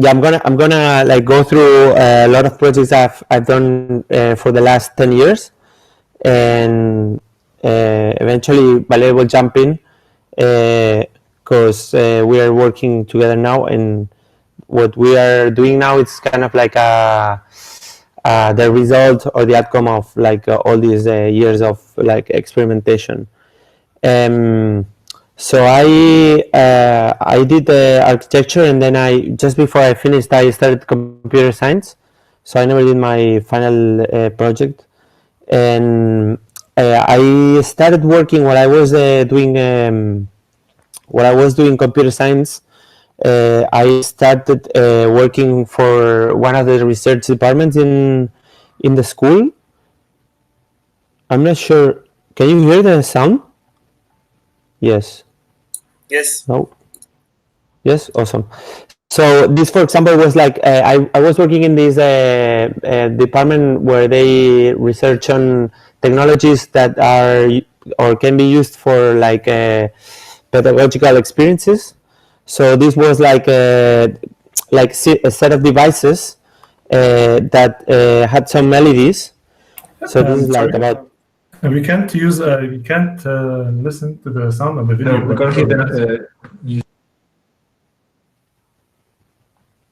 yeah, I'm gonna like go through a lot of projects I've done for the last 10 years, and eventually Valeria will jump in because we are working together now, and what we are doing now is kind of like the result or the outcome of like all these years of like experimentation. Um, so I did architecture, and then I just before I finished I started computer science. So I never did my final project, and I started working while I was doing computer science. I started working for one of the research departments in the school. I'm not sure. Can you hear the sound? Yes. Yes. No. Yes. Awesome. So this, for example, was like I was working in this department where they research on technologies that are or can be used for like pedagogical experiences. So this was like a set of devices that had some LEDs. So this is like about. We can't use. We can't listen to the sound of the video. No, because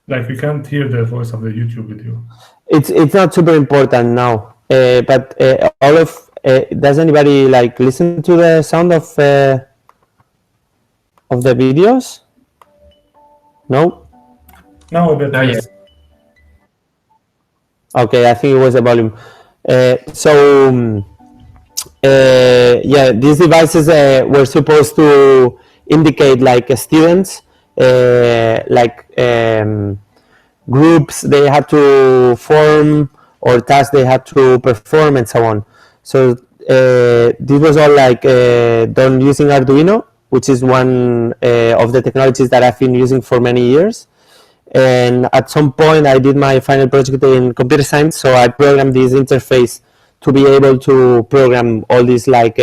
like we can't hear the voice of the YouTube video. It's not super important now, but all of does anybody like listen to the sound of the videos? No. No, but yes. Okay, I think it was the volume. Yeah, these devices were supposed to indicate like students, like groups they had to form or tasks they had to perform and so on. So this was all like done using Arduino, which is one of the technologies that I've been using for many years. And at some point I did my final project in computer science, so I programmed this interface to be able to program all these like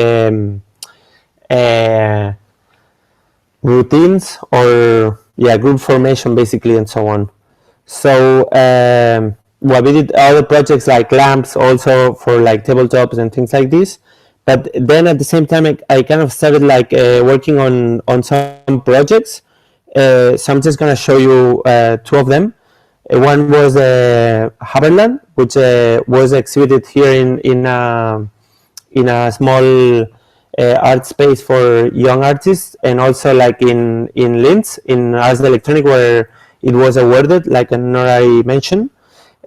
routines or group formation basically and so on. So well, we did other projects like lamps also for like tabletops and things like this. But then at the same time I kind of started like working on some projects. So I'm just going to show you two of them. One was Haberland, which was exhibited here in a small art space for young artists, and also like in Linz in Ars Electronic, where it was awarded like an honorary mention.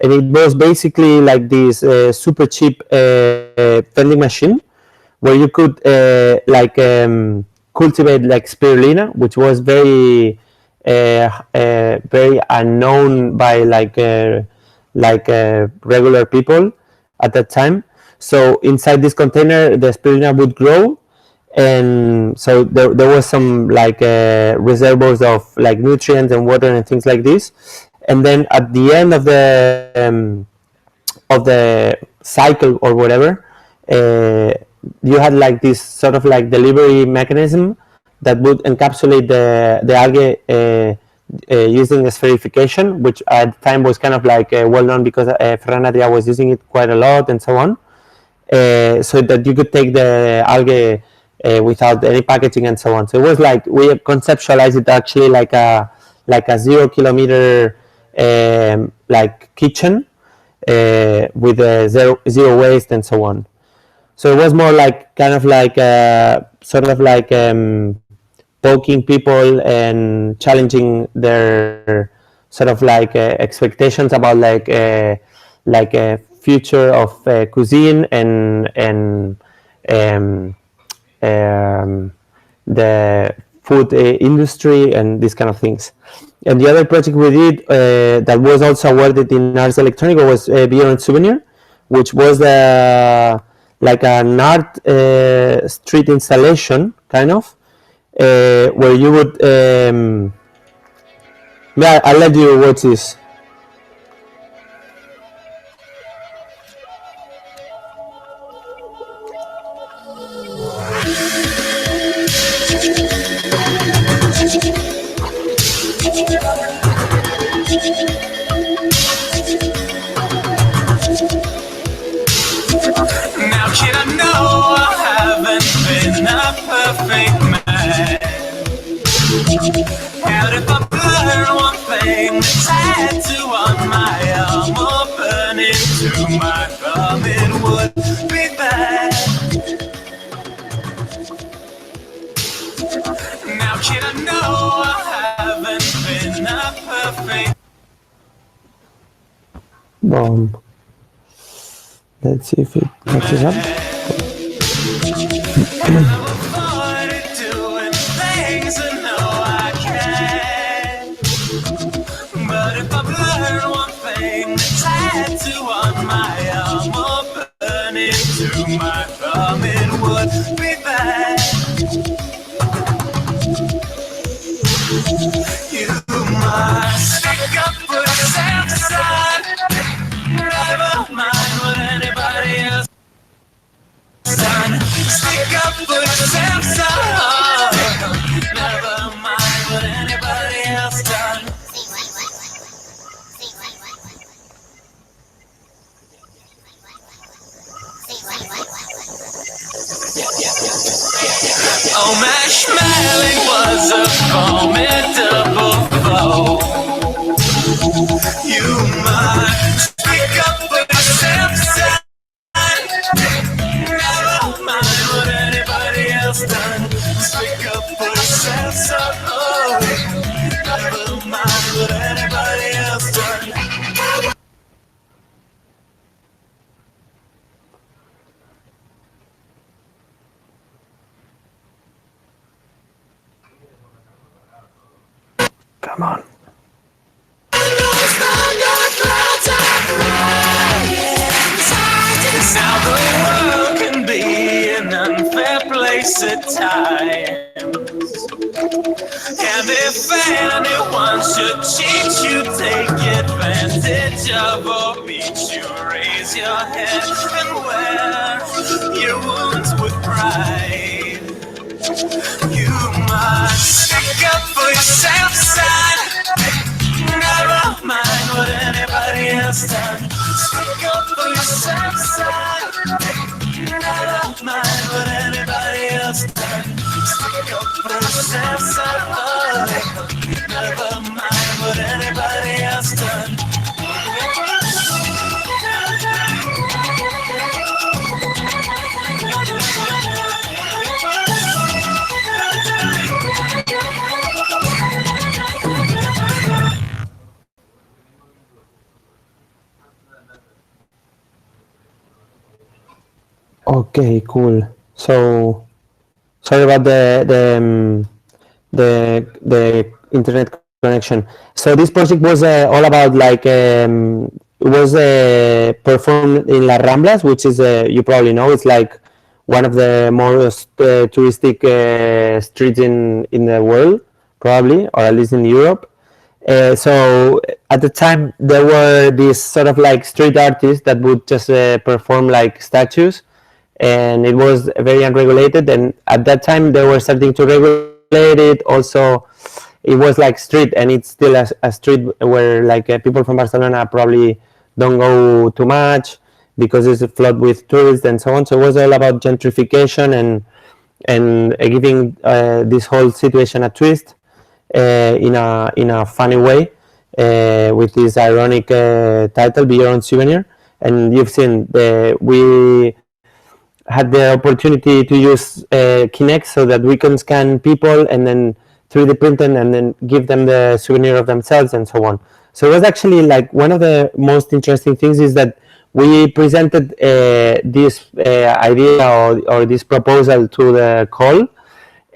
And it was basically like this super cheap vending machine where you could cultivate like spirulina, which was very unknown by regular people at that time. So inside this container, the spirulina would grow, and so there was some like reservoirs of like nutrients and water and things like this. And then at the end of the cycle or whatever, you had like this sort of like delivery mechanism that would encapsulate the algae using espherification, which at the time was kind of like well known because Ferran Adrià was using it quite a lot and so on, so that you could take the algae without any packaging and so on. So it was like we conceptualized it actually like a 0 kilometer like kitchen with zero waste and so on. So it was more like kind of like sort of like poking people and challenging their sort of like expectations about like a future of cuisine and the food industry and these kind of things. And the other project we did that was also awarded in Ars Electronica was Beyond Souvenir, which was like an art street installation, kind of, where you would... yeah, I'll let you watch this. Now kid, I know I haven't been a perfect man, and if I blur one thing, the tattoo on my arm or burn into my thumb, it would be bad. Now kid, I know I haven't been a perfect. Boom. Let's see if it catches up. Doing things I know I can, but if I blur one thing, the tattoo on my arm or burn into my thumb, it would be bad. You must stick up for yourself, son. Never mind what anybody else done. Stick up for yourself, son. Never mind what anybody else done. Oh, marshmallow was a formidable foe. You must speak up for yourself, son. Never mind what anybody else done. Speak up for yourself, son. Oh, never mind what anybody else done. Come on. Now the world can be an unfair place at times, and if anyone should cheat you, take advantage of or beat you, raise your head and wear your wounds with pride. You must stick up for yourself, son. Never mind what anybody else done. Speak up for yourself, son. Never mind what anybody else done. Speak up for yourself, son. Oh, never mind what anybody else done. Okay, cool. So sorry about the internet connection. So this project was all about like it was performed in Las Ramblas, which is you probably know it's like one of the most touristic streets in the world, probably, or at least in Europe. So at the time there were these sort of like street artists that would just perform like statues, and it was very unregulated, and at that time they were starting to regulate it. Also it was like street, and it's still a street where like people from Barcelona probably don't go too much because it's flooded with tourists and so on. So it was all about gentrification and giving this whole situation a twist in a funny way with this ironic title, Be Your Own Souvenir. And you've seen we had the opportunity to use Kinect so that we can scan people and then 3D print them and then give them the souvenir of themselves and so on. So it was actually like one of the most interesting things is that we presented this idea or this proposal to the call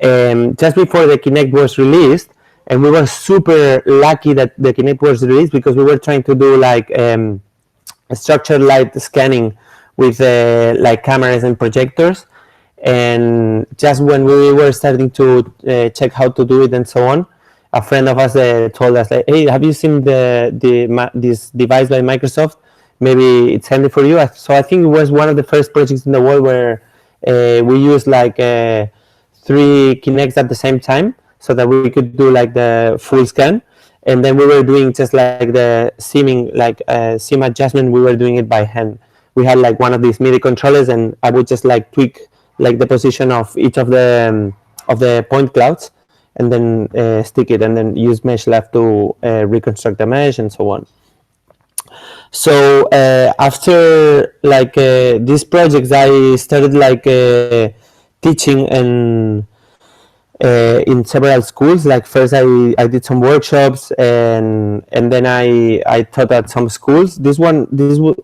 just before the Kinect was released, and we were super lucky that the Kinect was released because we were trying to do like structured light scanning with like cameras and projectors, and just when we were starting to check how to do it and so on, a friend of us told us like, hey, have you seen this device by Microsoft? Maybe it's handy for you. So I think it was one of the first projects in the world where we used like 3 Kinects at the same time so that we could do like the full scan. and then we were doing just like the seaming, like seam adjustment. We were doing it by hand. We had like one of these MIDI controllers, and I would just like tweak like the position of each of the point clouds, and then stick it, and then use mesh left to reconstruct the mesh and so on. So after like these projects, I started like teaching and in several schools. Like first I did some workshops, and then I taught at some schools. This was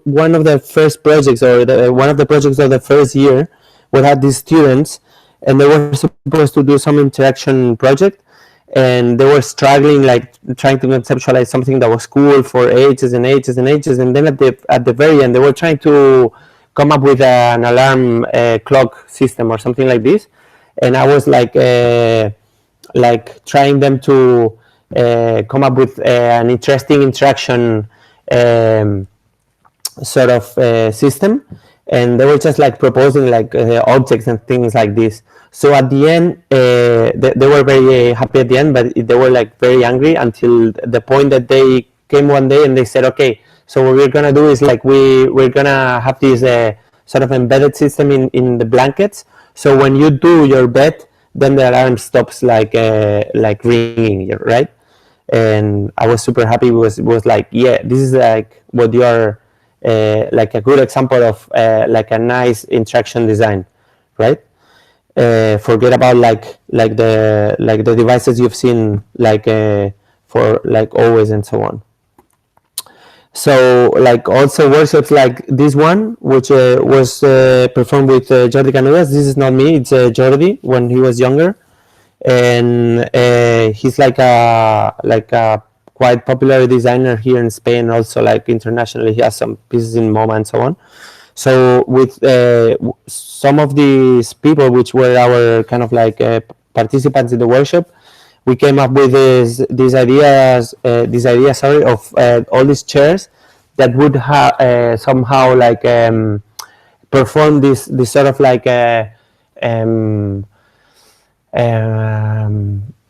one of the first projects, or one of the projects of the first year. We had these students, and they were supposed to do some interaction project, and they were struggling, like trying to conceptualize something that was cool for ages and ages and ages. And then at the very end, they were trying to come up with an alarm clock system or something like this. And I was like trying them to come up with an interesting interaction sort of system. And they were just like proposing like objects and things like this. So at the end, they were very happy at the end, but they were like very angry until the point that they came one day and they said, okay, so what we're gonna do is like we're gonna have this sort of embedded system in the blankets. So when you do your bed, then the alarm stops like ringing, right? And I was super happy. It was like, yeah, this is like what you are. Like a good example of like a nice interaction design, right? Forget about like the devices you've seen like for like always and so on. So like also workshops like this one, which was performed with Jordi Canudas. This is not me, it's Jordi when he was younger, and he's like a quite popular designer here in Spain, also like internationally. He has some pieces in MoMA and so on. So with some of these people, which were our kind of like participants in the workshop, we came up with these ideas of all these chairs that would somehow like perform this sort of like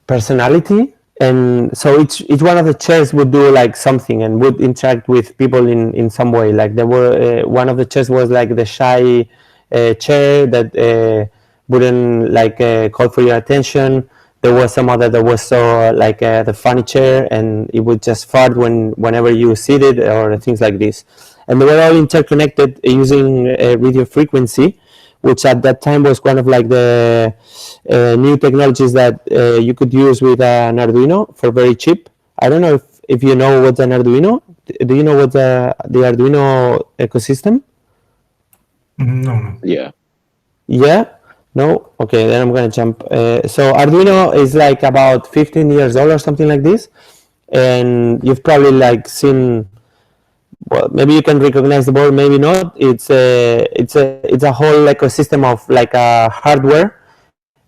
personality. And so each one of the chairs would do like something and would interact with people in some way. Like there were one of the chairs was like the shy chair that wouldn't like call for your attention. There was some other that was so like the funny chair, and it would just fart whenever you seated or things like this. And they were all interconnected using radio frequency, which at that time was one of like the new technologies that you could use with an Arduino for very cheap. I don't know if you know what's an Arduino. Do you know what's the Arduino ecosystem? No. Yeah. Yeah? No? Okay, then I'm going to jump. So Arduino is like about 15 years old or something like this. And you've probably like seen, well, maybe you can recognize the board, maybe not. It's a whole ecosystem of like a hardware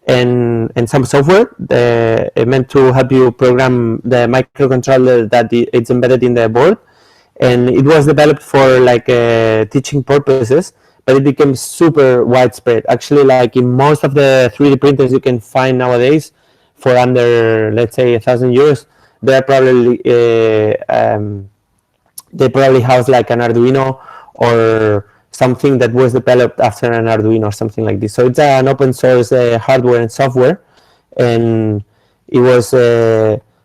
and some software meant to help you program the microcontroller that it's embedded in the board. And it was developed for like teaching purposes, but it became super widespread. Actually, like in most of the 3D printers you can find nowadays, for under, let's say, €1,000, they're probably they probably house like an Arduino or something that was developed after an Arduino or something like this. So it's an open source hardware and software, and it was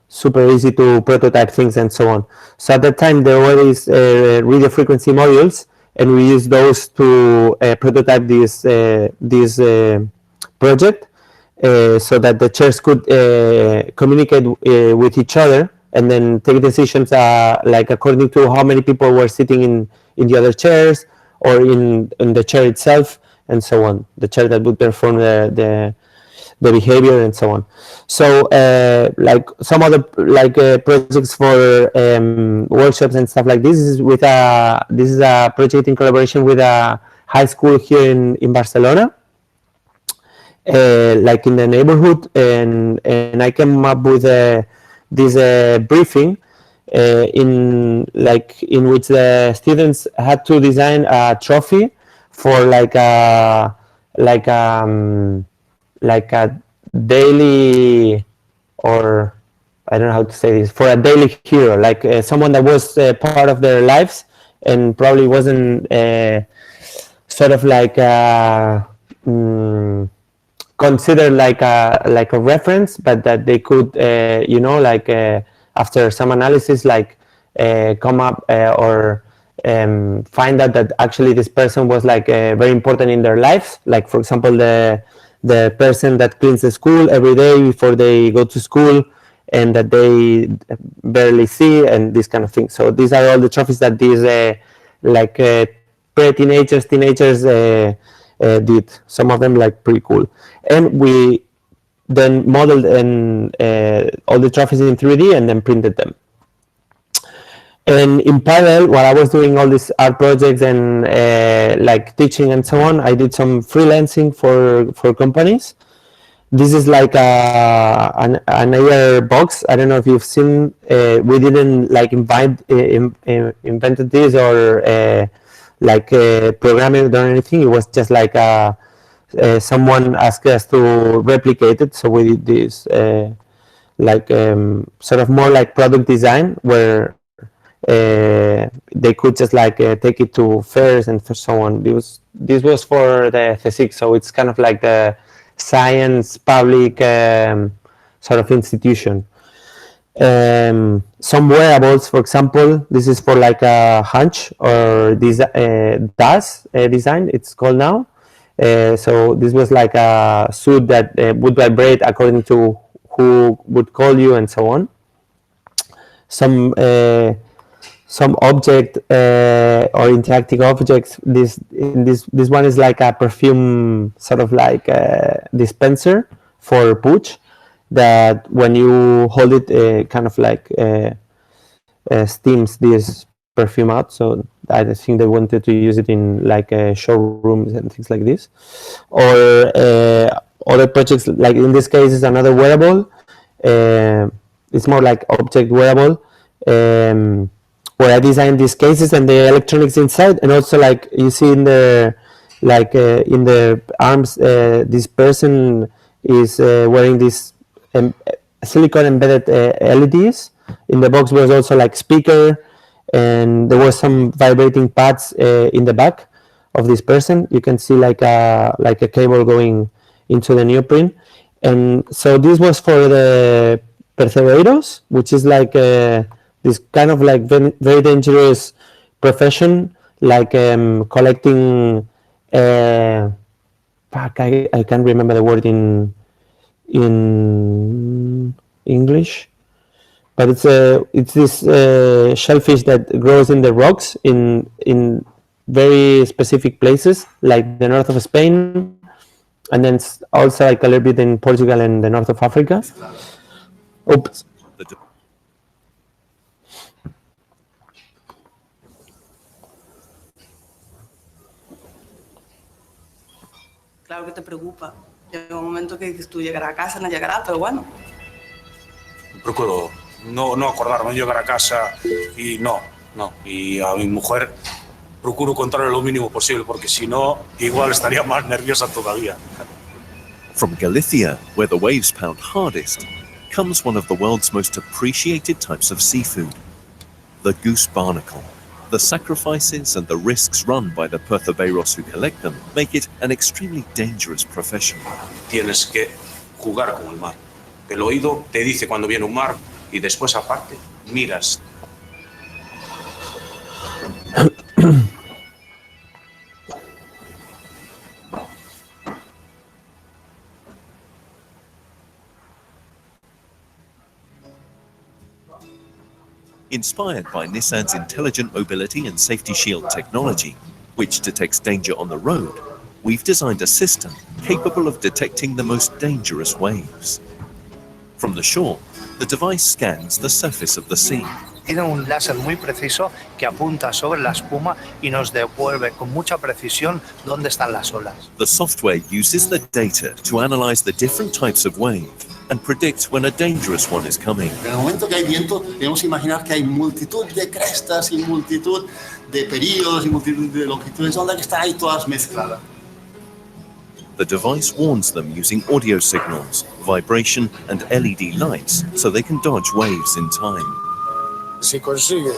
super easy to prototype things and so on. So at that time there were these radio frequency modules, and we used those to prototype this project so that the chairs could communicate with each other and then take decisions like according to how many people were sitting in the other chairs or in the chair itself and so on, the chair that would perform the behavior and so on. So like some other like projects for workshops and stuff like this is a project in collaboration with a high school here in Barcelona, like in the neighborhood, and I came up with this briefing in which the students had to design a trophy for like a daily, or I don't know how to say this, for a daily hero, like someone that was part of their lives and probably wasn't sort of like considered like a reference, but that they could you know, like after some analysis, like come up or find out that actually this person was like very important in their lives. Like for example, the person that cleans the school every day before they go to school and that they barely see, and this kind of thing. So these are all the trophies that these like pre-teenagers, teenagers did. Some of them like pretty cool. And we then modeled all the trophies in 3D and then printed them. And in parallel, while I was doing all these art projects and like teaching and so on, I did some freelancing for companies. This is like an AR box. I don't know if you've seen. We didn't like invented this or like program it or anything. It was just like someone asked us to replicate it, so we did this like sort of more like product design, where they could just like take it to fairs and so on. This was for the CSIC, so it's kind of like the science public sort of institution. Some wearables, for example, this is for like a hunch or DAS design, it's called now. So this was like a suit that would vibrate according to who would call you and so on. Some object or interacting objects. This one is like a perfume sort of like dispenser for Puig, that when you hold it, kind of like steams this perfume out. So I think they wanted to use it in like showrooms and things like this. Or other projects, like in this case is another wearable. It's more like object wearable, where I designed these cases and the electronics inside, and also like you see in the in the arms, this person is wearing this silicone embedded LEDs. In the box was also like speaker, and there was some vibrating pads in the back of this person. You can see like a cable going into the neoprene. And so this was for the percebeiros, which is like this kind of like very dangerous profession, like collecting I can't remember the word in English, but it's this shellfish that grows in the rocks in very specific places, like the north of Spain, and then also like a little bit in Portugal and the north of Africa. Oops. Claro que te preocupa. Llega un momento que dices tú, llegará a casa, no llegará, pero bueno. Procuro no acordarme, llegar a casa y no. Y a mi mujer procuro contarle lo mínimo posible, porque si no, igual estaría más nerviosa todavía. From Galicia, where the waves pound hardest, comes one of the world's most appreciated types of seafood, the goose barnacle. The sacrifices and the risks run by the percebeiros who collect them make it an extremely dangerous profession. Tienes que jugar con el mar. El oído te dice cuando viene un mar y después aparte miras. Inspired by Nissan's intelligent mobility and safety shield technology, which detects danger on the road, we've designed a system capable of detecting the most dangerous waves. From the shore, the device scans the surface of the sea. Tiene un láser muy preciso que apunta sobre la espuma y nos devuelve con mucha precisión dónde están las olas. The software uses the data to analyze the different types of wave and predict when a dangerous one is coming. En el momento que hay viento, debemos imaginar que hay multitud de crestas y multitud de periodos y multitud de longitudes de onda que están ahí todas mezcladas. The device warns them using audio signals, vibration, and LED lights so they can dodge waves in time. Si consigue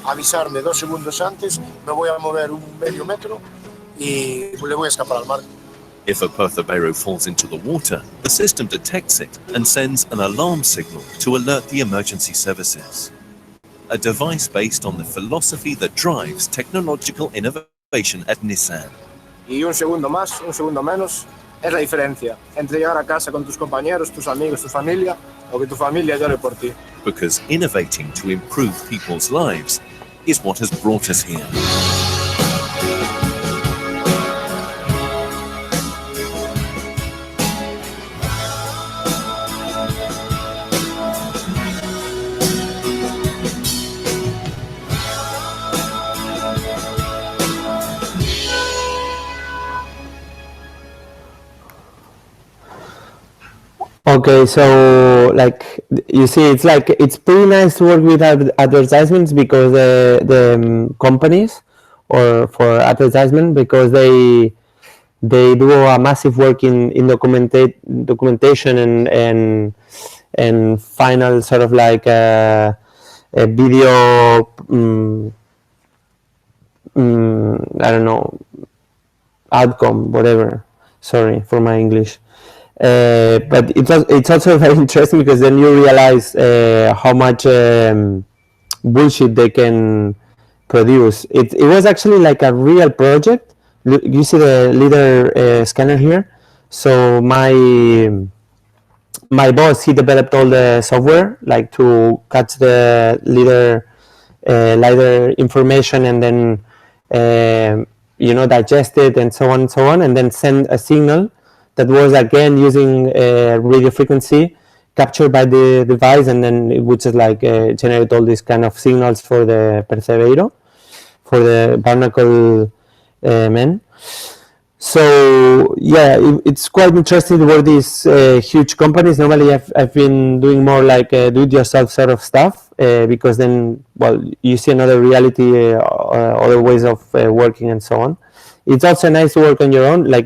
avisarme 2 segundos antes, me voy a mover un medio metro y le voy a escapar al mar. If a perturbero falls into the water, the system detects it and sends an alarm signal to alert the emergency services. A device based on the philosophy that drives technological innovation at Nissan. Y un segundo más, un segundo menos, es la diferencia entre llegar a casa con tus compañeros, tus amigos, tu familia, o que tu familia llore por ti. Because innovating to improve people's lives is what has brought us here. Okay, so like you see, it's pretty nice to work with advertisements because the companies or for advertisement, because they do a massive work in documentation and final sort of like a video I don't know, outcome, whatever. Sorry for my English. But it's also very interesting because then you realize how much bullshit they can produce. It was actually like a real project. You see the leader scanner here. So my boss, he developed all the software like to catch the leader information and then digest it and so on, and then send a signal that was again using radio frequency captured by the device, and then it would just like generate all these kind of signals for the percebeiro, for the barnacle men. So yeah, it's quite interesting to work these huge companies. Normally I've been doing more like do-it-yourself sort of stuff because then, well, you see another reality, other ways of working and so on. It's also nice to work on your own. Like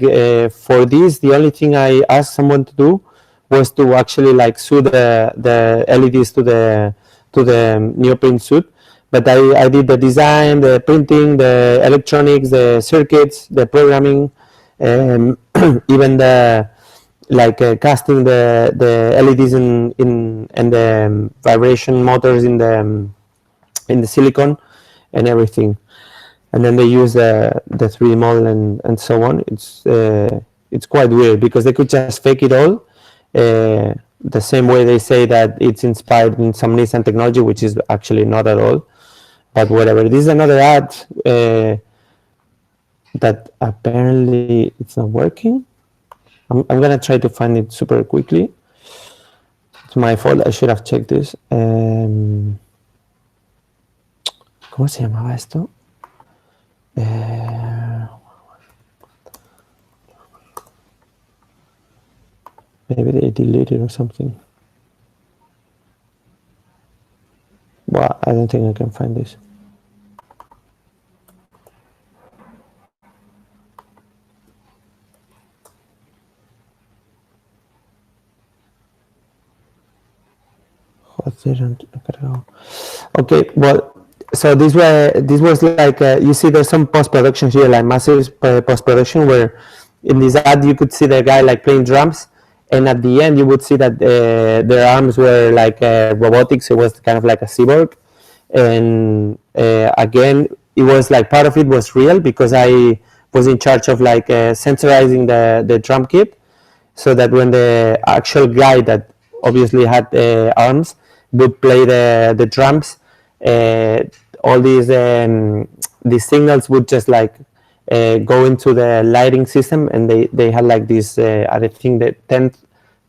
for this, the only thing I asked someone to do was to actually like sew the LEDs to the neoprene suit. But I did the design, the printing, the electronics, the circuits, the programming, even the like casting the LEDs in and the vibration motors in the silicon and everything. And then they use the 3D model and so on. It's quite weird because they could just fake it all, the same way they say that it's inspired in some Nissan technology, which is actually not at all. But whatever. This is another ad that apparently it's not working. I'm gonna try to find it super quickly. It's my fault. I should have checked this. ¿Cómo se llamaba esto? Maybe they deleted or something. Well, I don't think I can find this. Okay, well, so this was like you see there's some post-production here, like massive post-production, where in this ad you could see the guy like playing drums, and at the end you would see that their arms were like robotics. It was kind of like a cyborg, and again it was like part of it was real because I was in charge of like sensorizing the drum kit, so that when the actual guy that obviously had arms would play the drums, all these signals would just like go into the lighting system, and they had like this I think that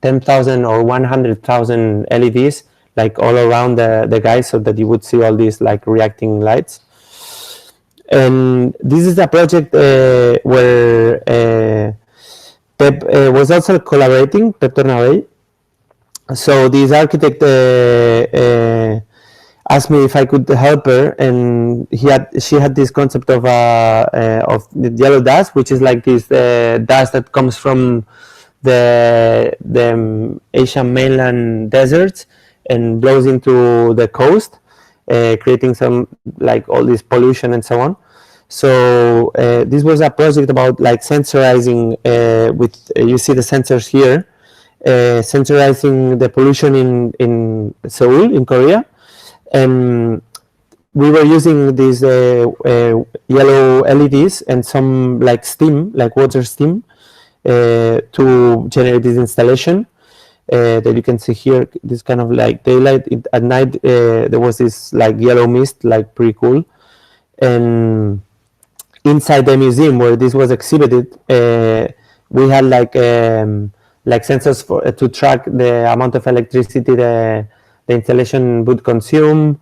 10,000 or 100,000 LEDs like all around the guy, so that you would see all these like reacting lights. And this is a project where Pep was also collaborating, Pep Tornabell. So this architect asked me if I could help her, and she had this concept of the yellow dust, which is like this dust that comes from the Asian mainland deserts and blows into the coast, creating some like all this pollution and so on. So this was a project about like sensorizing with you see the sensors here, sensorizing the pollution in Seoul in Korea, and we were using these yellow LEDs and some like steam, like water steam, to generate this installation that you can see here. This kind of like daylight. At night there was this like yellow mist, like pretty cool. And inside the museum where this was exhibited, we had like sensors to track the amount of electricity the installation would consume,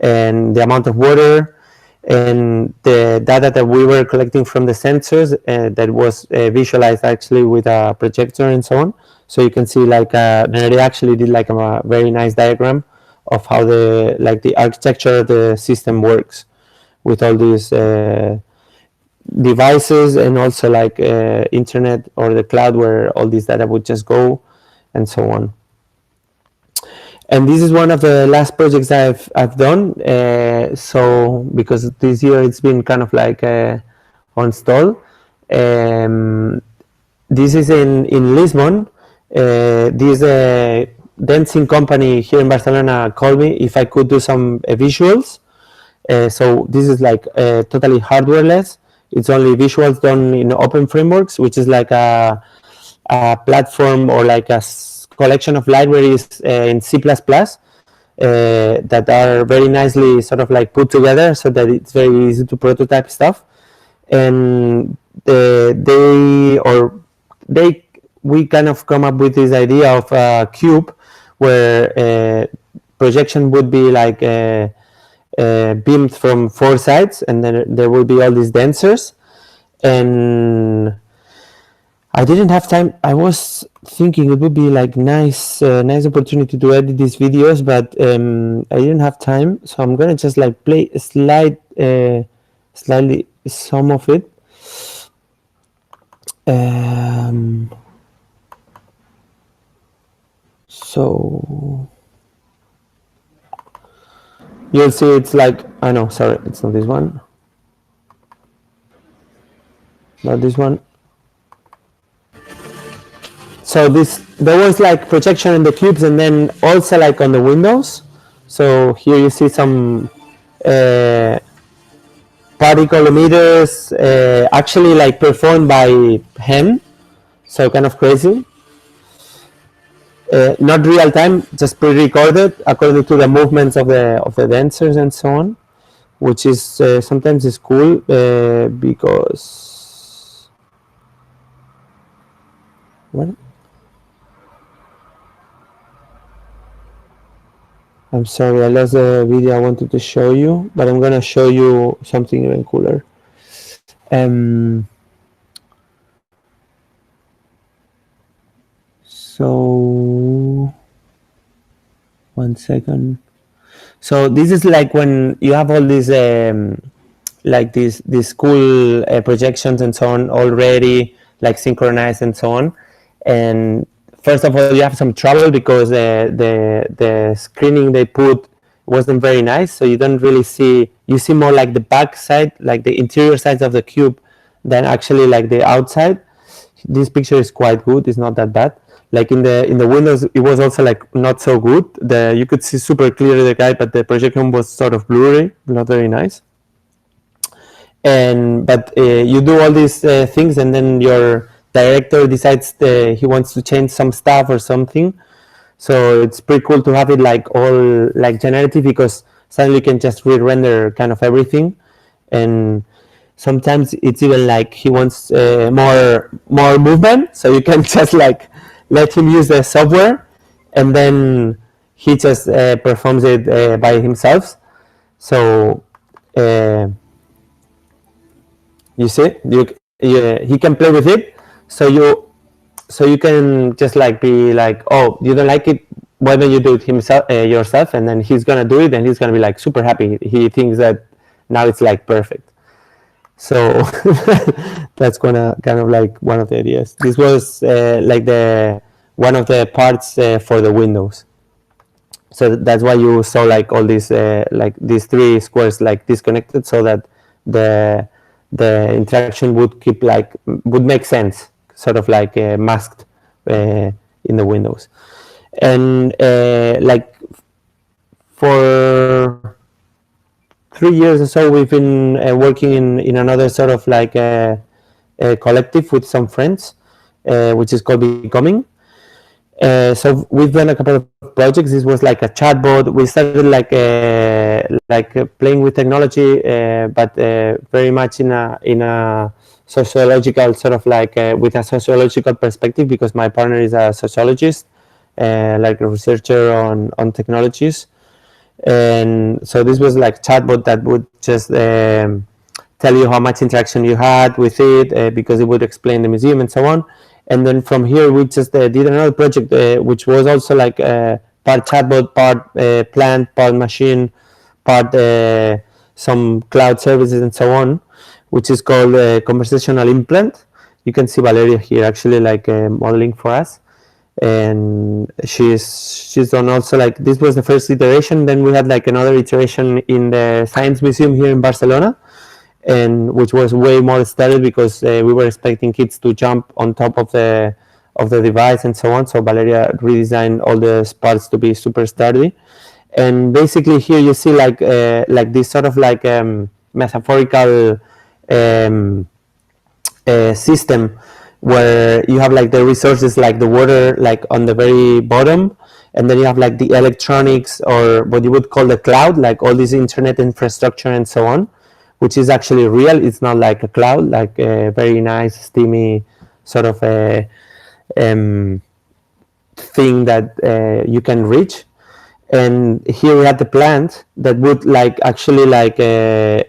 and the amount of water, and the data that we were collecting from the sensors that was visualized actually with a projector and so on. So you can see like Valeria actually did like a very nice diagram of how the architecture of the system works with all these devices, and also like internet or the cloud where all this data would just go and so on. And this is one of the last projects I've done. So because this year it's been kind of like on stall. This is in Lisbon. This dancing company here in Barcelona called me if I could do some visuals. So this is like totally hardwareless. It's only visuals done in open frameworks, which is like a platform or like a collection of libraries in C++ that are very nicely sort of like put together so that it's very easy to prototype stuff. And we kind of come up with this idea of a cube where projection would be like beamed from 4 sides, and then there will be all these dancers. And I didn't have time. I was thinking it would be like nice opportunity to edit these videos, but I didn't have time. So I'm gonna just like play slightly some of it. So you'll see it's like, I know, sorry, it's not this one. Not this one. So there was like projection in the cubes and then also like on the windows. So here you see some particle emitters actually like performed by hand. So kind of crazy. Not real time, just pre-recorded according to the movements of the dancers and so on, which is sometimes is cool because what? I'm sorry, I lost the video I wanted to show you, but I'm gonna show you something even cooler. So, 1 second. So this is like when you have all these like these cool projections and so on already like synchronized and so on. And first of all, you have some trouble because the screening they put wasn't very nice. So you don't really see. You see more like the back side, like the interior sides of the cube, than actually like the outside. This picture is quite good. It's not that bad. Like in the windows, it was also like not so good. You could see super clearly the guy, but the projection was sort of blurry, not very nice. But you do all these things, and then your director decides he wants to change some stuff or something. So it's pretty cool to have it like all like generative, because suddenly you can just re-render kind of everything. And sometimes it's even like he wants more movement, so you can just like let him use the software, and then he just performs it by himself. So you see, he can play with it. So you can just like be like, oh, you don't like it, why don't you do it yourself, and then he's gonna do it, and he's gonna be like super happy. He thinks that now it's like perfect. So that's kind of like one of the ideas. This was like one of the parts for the windows. So that's why you saw like all these like these three squares like disconnected, so that the interaction would make sense, sort of like masked in the windows. And like for 3 years or so, we've been working in another sort of like a collective with some friends, which is called Becoming. So we've done a couple of projects. This was like a chatbot. We started like playing with technology, but very much in a sociological sort of like with a sociological perspective, because my partner is a sociologist, like a researcher on technologies. And so this was like chatbot that would just tell you how much interaction you had with it, because it would explain the museum and so on. And then from here, we just did another project, which was also like part chatbot, part plant, part machine, part some cloud services and so on, which is called Conversational Implant. You can see Valeria here actually like modeling for us. And she's done also like, this was the first iteration. Then we had like another iteration in the Science Museum here in Barcelona, and which was way more sturdy, because we were expecting kids to jump on top of the device and so on. So Valeria redesigned all the parts to be super sturdy. And basically here you see like this sort of like metaphorical system, where you have like the resources like the water like on the very bottom, and then you have like the electronics, or what you would call the cloud, like all this internet infrastructure and so on, which is actually real. It's not like a cloud, like a very nice steamy sort of a thing that you can reach. And here we had the plant that would like actually like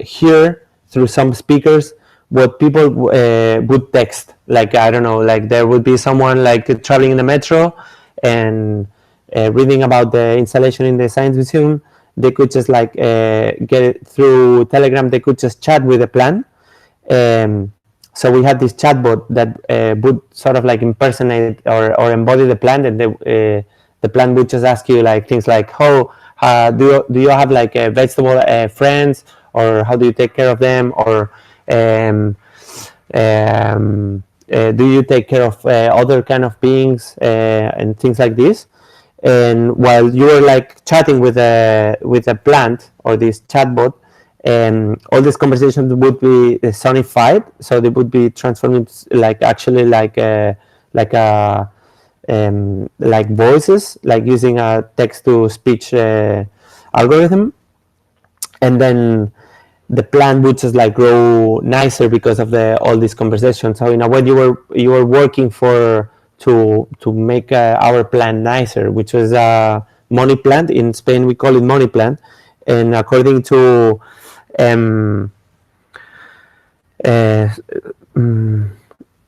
hear through some speakers what people would text. Like, I don't know, like there would be someone like traveling in the metro and reading about the installation in the Science Museum. They could just like get it through Telegram. They could just chat with the plant. So we had this chatbot that would sort of like impersonate or embody the plant, and the plant would just ask you like things like, do you have like vegetable friends, or how do you take care of them, or do you take care of other kind of beings, and things like this. And while you were like chatting with a plant or this chatbot, all these conversations would be sonified, so they would be transformed into like actually like voices, like using a text-to-speech algorithm. And then the plant would just like grow nicer because of all these conversations. So in a way, you were working to make our plant nicer, which was a money plant. In Spain, we call it money plant. And according to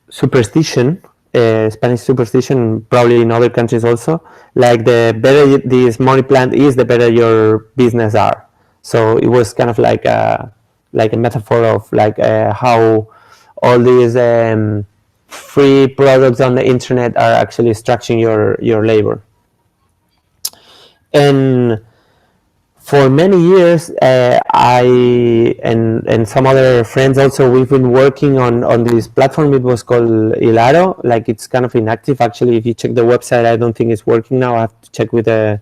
superstition, Spanish superstition, probably in other countries also, like the better this money plant is, the better your business are. So it was kind of like a metaphor of like how all these free products on the internet are actually structuring your labor. And for many years, I and some other friends also, we've been working on this platform. It was called Hilaro. Like, it's kind of inactive actually. If you check the website, I don't think it's working now. I have to check with a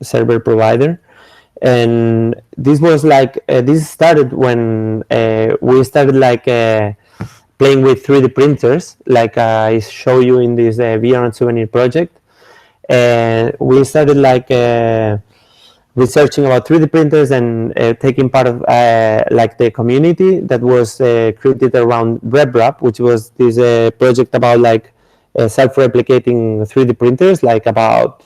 server provider. And this was like this started when we started like playing with 3D printers, like I show you in this VR and Souvenir project. We started like researching about 3D printers and taking part of like the community that was created around RepRap, which was this project about like self-replicating 3D printers, like about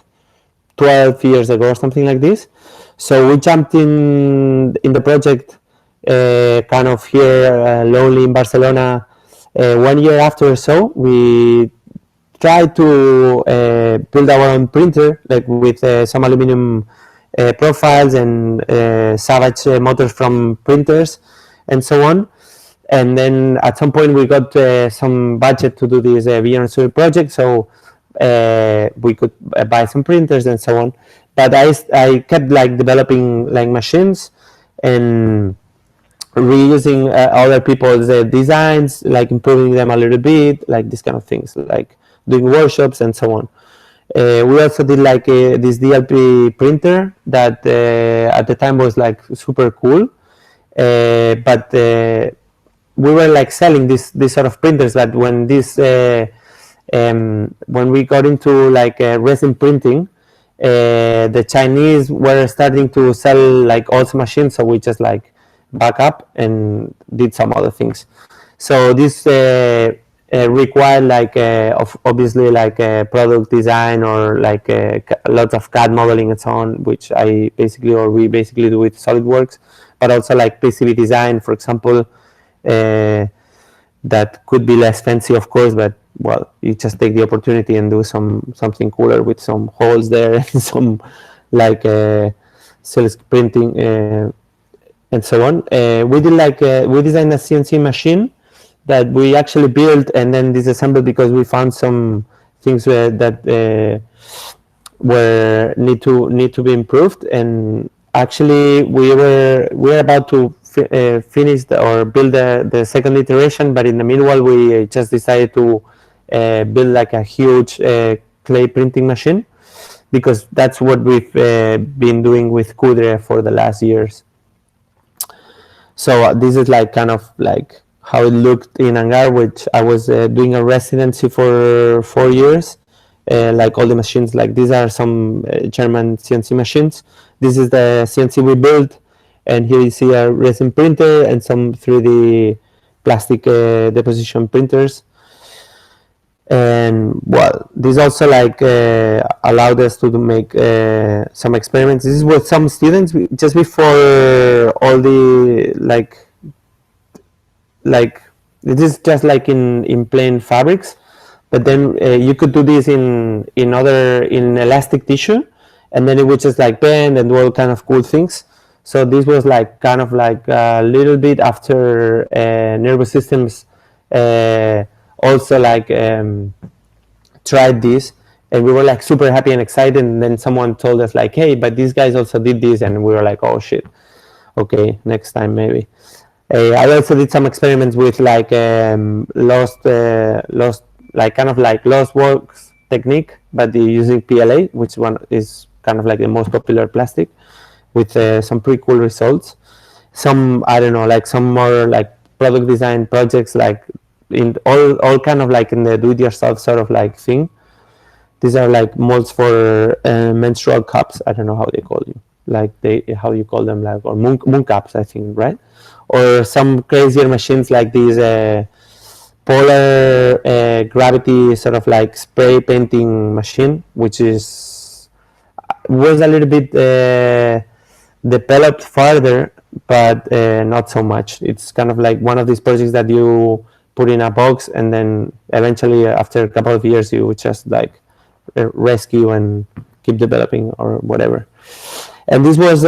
12 years ago or something like this. So we jumped in the project kind of here lonely in Barcelona 1 year after or so. We tried to build our own printer, like with some aluminum profiles and Savage motors from printers and so on. And then at some point we got some budget to do this Visual Studio project, so we could buy some printers and so on. But I kept like developing like machines and reusing other people's designs, like improving them a little bit, like these kind of things, like doing workshops and so on. We also did like this DLP printer that at the time was like super cool, but we were like selling this sort of printers. But when when we got into like resin printing, the Chinese were starting to sell like old machines, so we just like back up and did some other things. So this required like obviously like product design or like lots of CAD modeling and so on, which we basically do with SolidWorks, but also like PCB design, for example, that could be less fancy, of course, but well, you just take the opportunity and do something cooler with some holes there and some like silk printing and so on. We did like we designed a CNC machine that we actually built and then disassembled because we found some things that were need to be improved. And actually we were about to finish or build the second iteration, but in the meanwhile we just decided to build like a huge clay printing machine, because that's what we've been doing with Coudre for the last years. So this is like kind of like how it looked in Hangar, which I was doing a residency for 4 years. Like all the machines, like these are some German CNC machines. This is the CNC we built, and here you see a resin printer and some 3D plastic deposition printers. And well, this also like allowed us to make some experiments. This is with some students just before all the like this is just like in plain fabrics, but then you could do this in elastic tissue, and then it would just like bend and do all kind of cool things. So this was like kind of like a little bit after nervous systems also like tried this, and we were like super happy and excited. And then someone told us like, hey, but these guys also did this, and we were like, oh shit, okay, next time maybe. I also did some experiments with like lost like kind of like lost works technique, but using PLA, which one is kind of like the most popular plastic, with some pretty cool results. Some, I don't know, like some more like product design projects, like in all kind of like in the do-it-yourself sort of like thing. These are like molds for menstrual cups. I don't know how they call you, like how you call them, like, or moon cups, I think, right? Or some crazier machines like these polar gravity sort of like spray painting machine, which was a little bit developed further, but not so much. It's kind of like one of these projects that you put in a box, and then eventually after a couple of years you would just like rescue and keep developing or whatever. And this was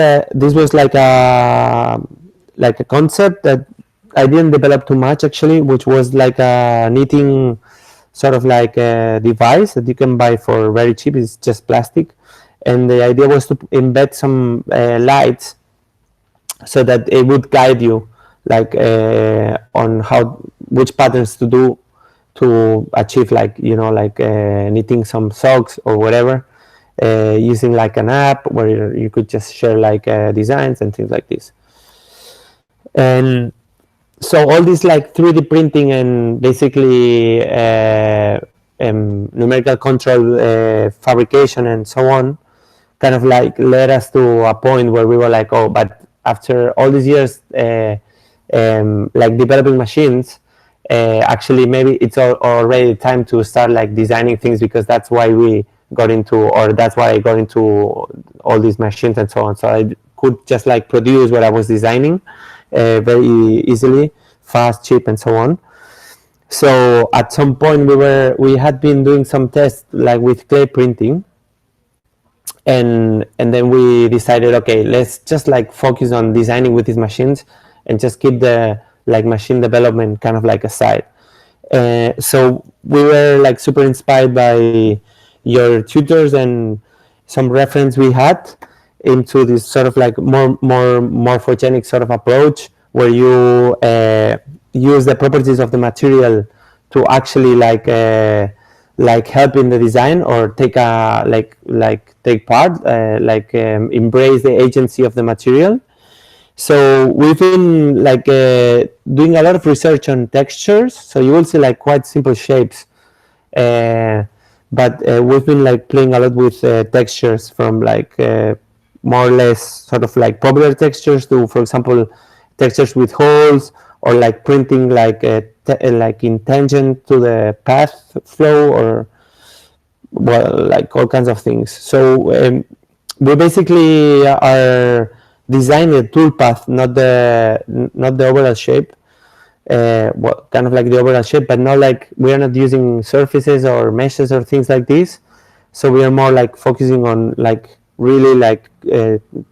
like a concept that I didn't develop too much actually, which was like a knitting sort of like a device that you can buy for very cheap. It's just plastic, and the idea was to embed some lights so that it would guide you like on which patterns to do to achieve, like, you know, like knitting some socks or whatever, using like an app where you could just share like designs and things like this. And so all this like 3D printing and basically numerical control fabrication and so on kind of like led us to a point where we were like, oh, but after all these years like developing machines, actually maybe it's already time to start like designing things, because that's why we got into, or that's why I got into all these machines and so on. So I could just like produce what I was designing very easily, fast, cheap, and so on. So at some point we had been doing some tests like with clay printing, and then we decided, okay, let's just like focus on designing with these machines and just keep the like machine development kind of like aside. So we were like super inspired by your tutors and some reference we had into this sort of like more morphogenic sort of approach, where you use the properties of the material to actually like help in the design, or take a take part, embrace the agency of the material. So we've been like doing a lot of research on textures. So you will see like quite simple shapes, but we've been like playing a lot with textures, from like more or less sort of like popular textures to, for example, textures with holes, or like printing like in tangent to the path flow, or well, like all kinds of things. So we basically are designing the toolpath, not the overall shape. Well, kind of like the overall shape, but not like, we are not using surfaces or meshes or things like this. So we are more like focusing on like really like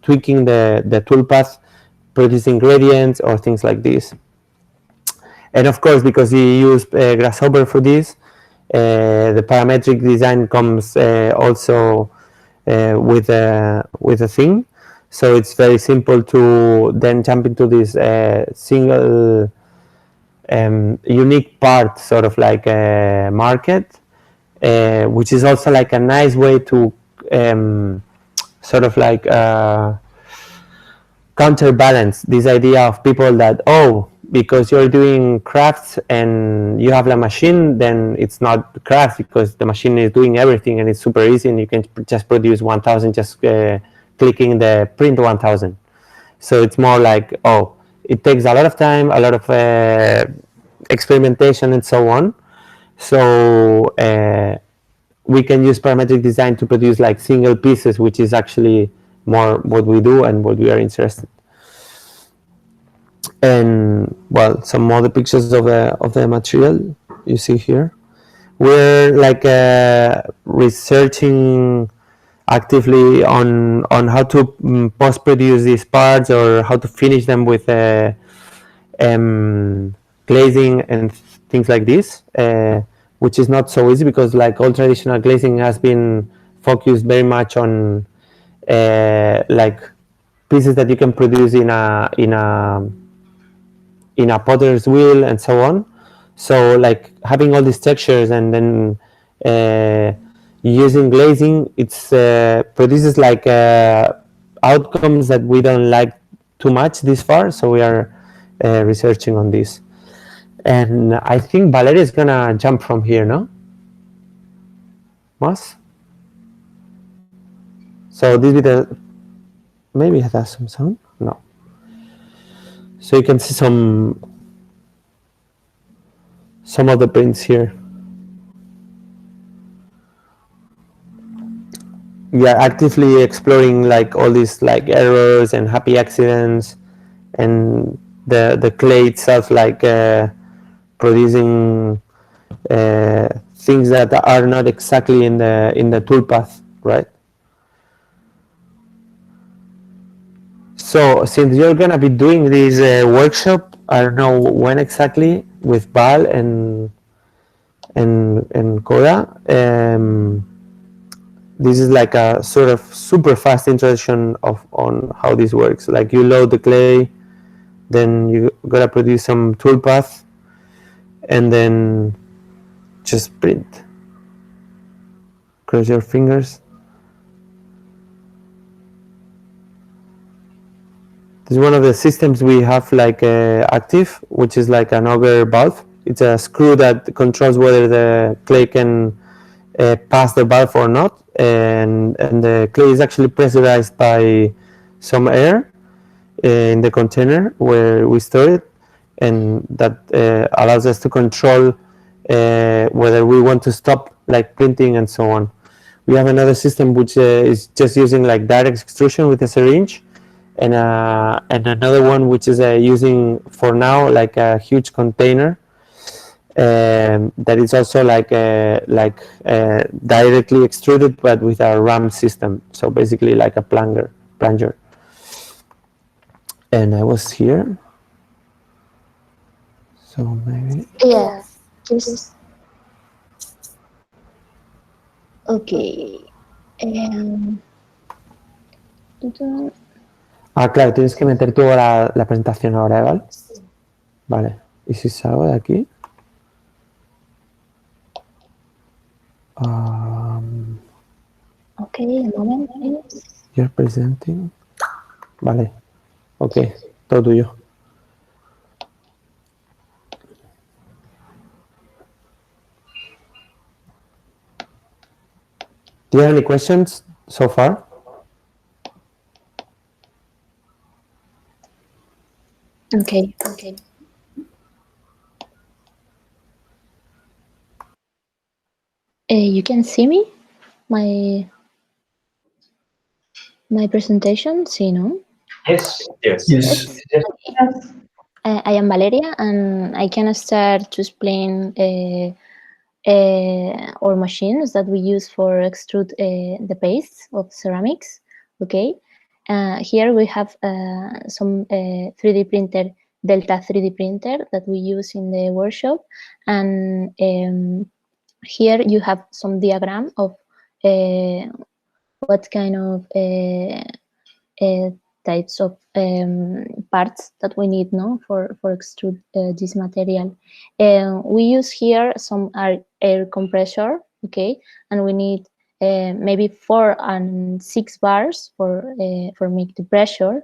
tweaking the toolpath, producing gradients or things like this. And of course, because we use Grasshopper for this, the parametric design comes also with a thing. So it's very simple to then jump into this single unique part sort of like market, which is also like a nice way to sort of like counterbalance this idea of people that, oh, because you're doing crafts and you have a machine, then it's not craft, because the machine is doing everything and it's super easy and you can just produce 1000 just clicking the print 1000. So it's more like, oh, it takes a lot of time, a lot of experimentation and so on. So we can use parametric design to produce like single pieces, which is actually more what we do and what we are interested. And well, some other pictures of the material you see here. We're like researching actively on how to post-produce these parts, or how to finish them with glazing and things like this, which is not so easy, because like all traditional glazing has been focused very much on like pieces that you can produce in a potter's wheel and so on. So like having all these textures and then using glazing, it's produces like outcomes that we don't like too much this far. So we are researching on this. And I think Valeria is gonna jump from here, no? Mas? So this with the, maybe it has some sound? No. So you can see some of the prints here. We are actively exploring like all these like errors and happy accidents, and the clay itself like producing things that are not exactly in the toolpath, right? So since you're gonna be doing this workshop, I don't know when exactly, with Val and Coda, this is like a sort of super fast introduction on how this works. Like you load the clay, then you gotta produce some toolpath, and then just print. Cross your fingers. This is one of the systems we have like active, which is like an auger valve. It's a screw that controls whether the clay can pass the valve or not, and the clay is actually pressurized by some air in the container where we store it, and that allows us to control whether we want to stop like printing and so on. We have another system which is just using like direct extrusion with a syringe, and another one which is using for now like a huge container, that is also like directly extruded, but with a RAM system. So basically like a plunger. And I was here. So maybe. Yeah. Just. Okay. Claro, tienes que meter tú la presentación ahora, ¿vale? Vale. ¿Y si salgo de aquí? Okay, a moment, please. You're presenting. Vale. Ok, todo tuyo. Do you have any questions so far? Okay. You can see me? My presentation? See, no? Yes. I am Valeria, and I can start to explain our machines that we use for extrude the paste of ceramics. Okay. Here we have some 3D printer, Delta 3D printer that we use in the workshop, and here you have some diagram of what kind of types of parts that we need, no, for extrude this material. We use here some air compressor, okay, and we need maybe 4 and 6 bars for make the pressure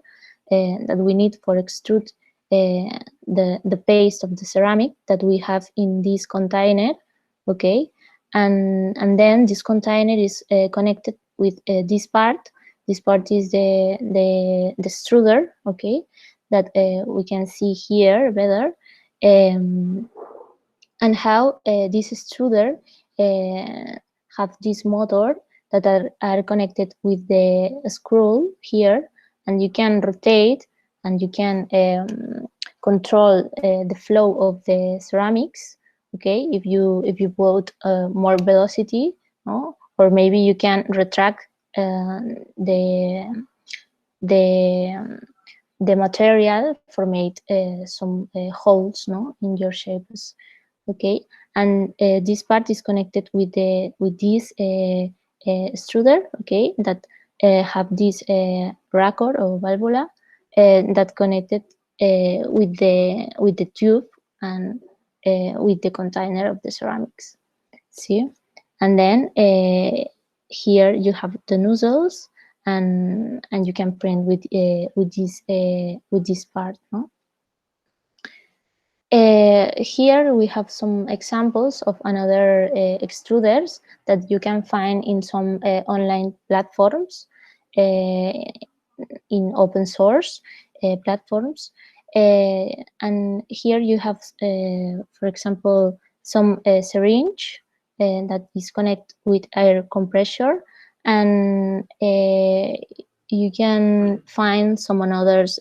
that we need for extrude the paste of the ceramic that we have in this container, okay, and then this container is connected with this part. This part is the extruder, okay, that we can see here better, and how this extruder have this motor that are connected with the screw here, and you can rotate and you can control the flow of the ceramics, okay, if you put more velocity, no? Or maybe you can retract the material for make some holes, no, in your shapes, okay, and this part is connected with this extruder, okay, that have this raccord or valvula that connected with the tube and with the container of the ceramics. See, and then here you have the nozzles, and you can print with this part, no? Here we have some examples of another extruders that you can find in some online platforms, in open source platforms, and here you have, for example, some syringe that is connected with air compressor, and you can find some others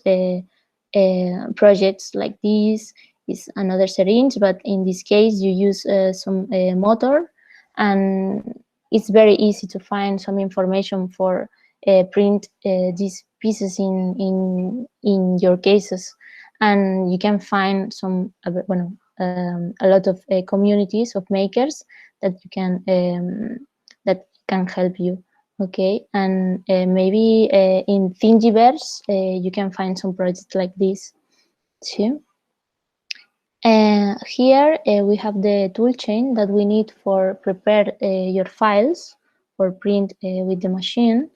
projects like this. Is another syringe, but in this case you use some motor, and it's very easy to find some information for print these pieces in your cases, and you can find some a lot of communities of makers that you can that can help you, okay, and maybe in Thingiverse you can find some projects like this too. Here we have the tool chain that we need for prepare your files for print with the machine.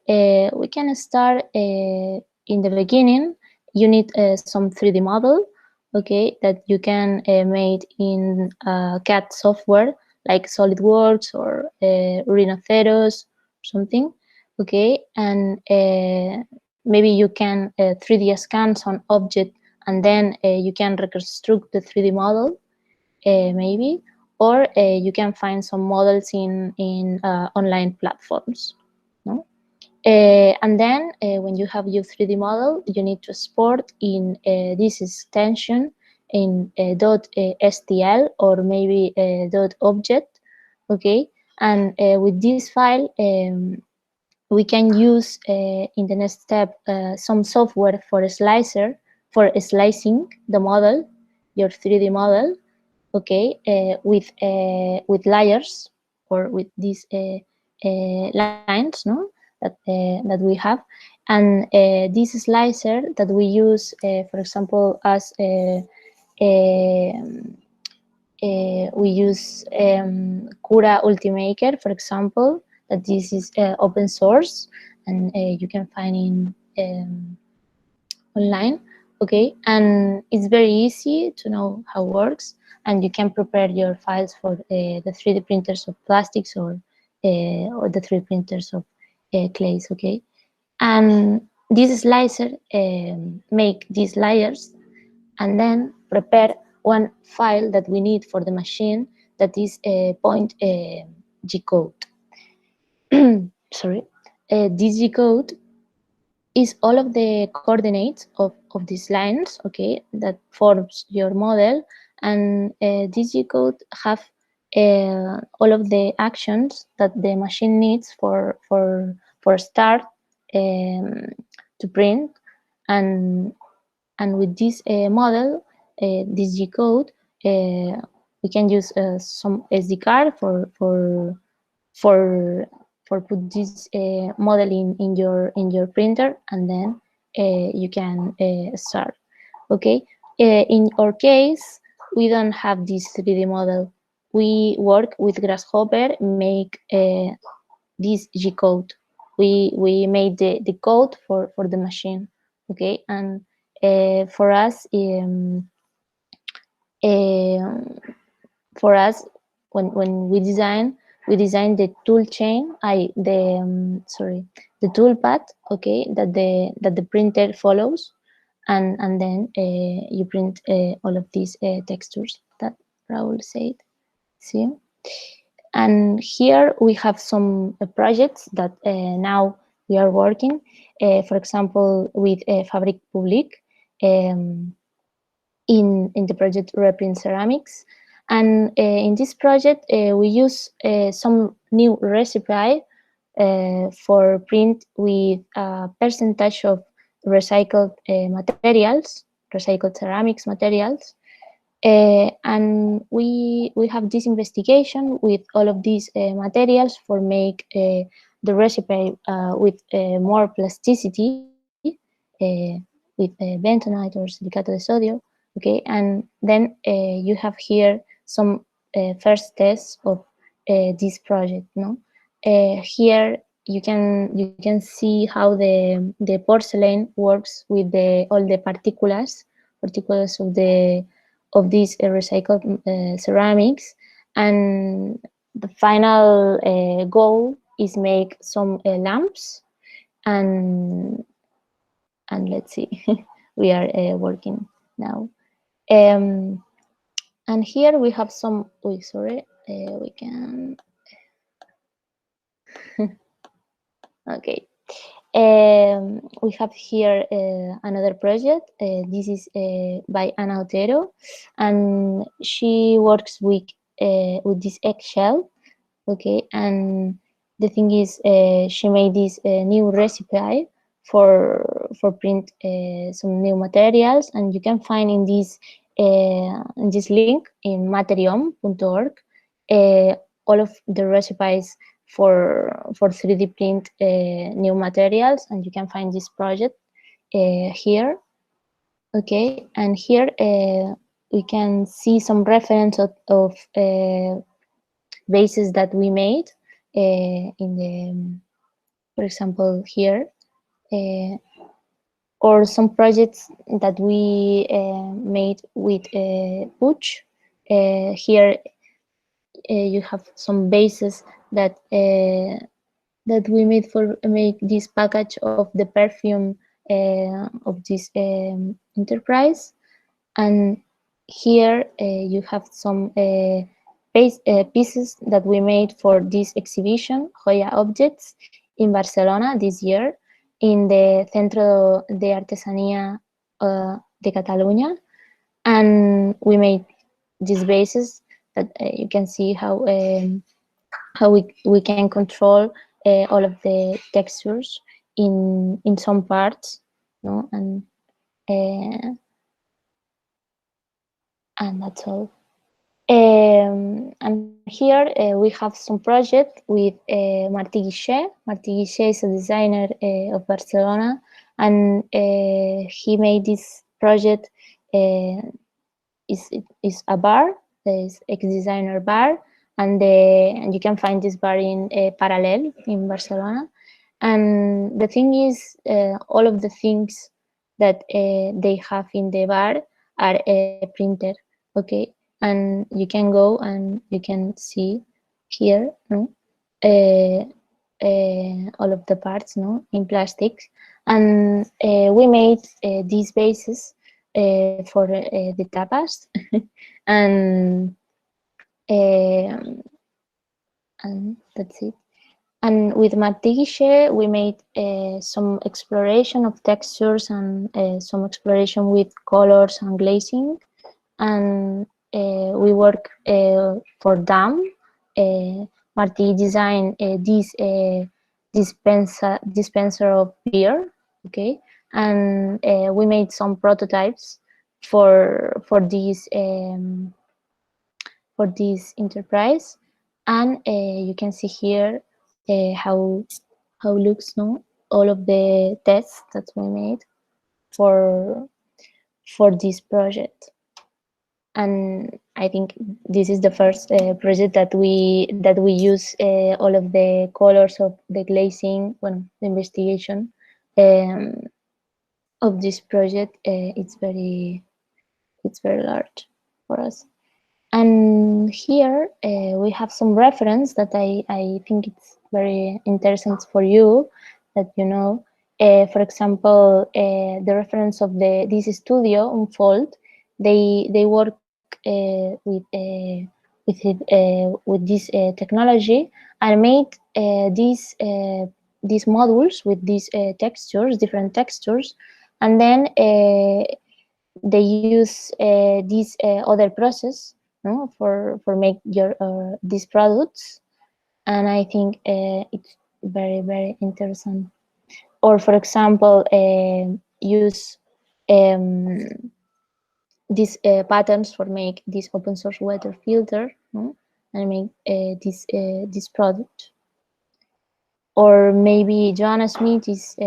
We can start in the beginning. You need some 3D model, okay, that you can make in CAD software like SolidWorks or Rhinoceros, something, okay, and maybe you can 3D scan some object, and then you can reconstruct the 3D model, maybe, or you can find some models in online platforms, no? And then when you have your 3D model, you need to export in this extension in .stl or maybe .object, okay? And with this file, we can use in the next step some software for a slicer, for slicing the model, your 3D model, okay, with layers or with these lines, no, that we have, and this slicer that we use, for example, as we use Coudre Ultimaker, for example, that this is open source and you can find in online, okay, and it's very easy to know how it works, and you can prepare your files for the 3D printers of plastics or the 3D printers of clays, okay, and this slicer make these layers and then prepare one file that we need for the machine, that is point G-code. Sorry, this G-code is all of the coordinates of these lines, okay, that forms your model, and this G-code have all of the actions that the machine needs for start to print, and with this model, this G-code, we can use some SD card for put this model in your printer, and then you can start. Okay. In our case, we don't have this 3D model. We work with Grasshopper, make this G-code. We made the code for the machine. Okay, and for us, when we design the tool chain, the tool path, okay, that the printer follows, and then you print all of these textures that Raul said. See, and here we have some projects that now we are working. For example, with Fabric Public in the project Reprint Ceramics. And in this project, we use some new recipe for print with a percentage of recycled materials, recycled ceramics materials. And we have this investigation with all of these materials for make the recipe with more plasticity, with bentonite or silicato-de-sodio. Okay, and then you have here some first tests of this project. No, here you can see how the porcelain works with all the particles of these recycled ceramics, and the final goal is make some lamps, and let's see, we are working now. And here we have some, we can, okay. We have here another project. This is by Ana Otero, and she works with this eggshell, okay, and the thing is she made this new recipe for print some new materials, and you can find in this link in materiom.org all of the recipes for 3D print new materials, and you can find this project here. Okay, and here we can see some reference of bases that we made in the, for example, here, or some projects that we made with Puch. Here you have some bases that we made for make this package of the perfume of this enterprise, and here you have some pieces that we made for this exhibition, Joya Objects, in Barcelona this year, in the Centro de Artesanía de Catalunya. and we made these bases that you can see how we can control all of the textures in some parts, no? And that's all. And here we have some project with Martí Guixé. Martí Guixé is a designer of Barcelona, and he made this project. Is a bar, is ex-designer bar, and you can find this bar in Parallel in Barcelona. And the thing is, all of the things that they have in the bar are printed, okay? And you can go and you can see here, no? All of the parts, no, in plastic. And we made these bases for the tapas, and that's it. And with Martí Guixé, we made some exploration of textures and some exploration with colors and glazing. And we work for DAM. Martí designed this dispenser of beer, okay? And we made some prototypes for this enterprise. And you can see here how looks, no, all of the tests that we made for this project. And I think this is the first project that we use all of the colors of the glazing, well, the investigation of this project. It's very large for us. And here we have some reference that I think it's very interesting for you, that you know. For example, the reference of this studio, Unfold, they work with this technology, and made these modules with these textures, different textures, and then they use this other process, no, for make your these products. And I think it's very interesting. Or for example, use these patterns for make this open source water filter, no? And make this product. Or maybe Joanna Smith is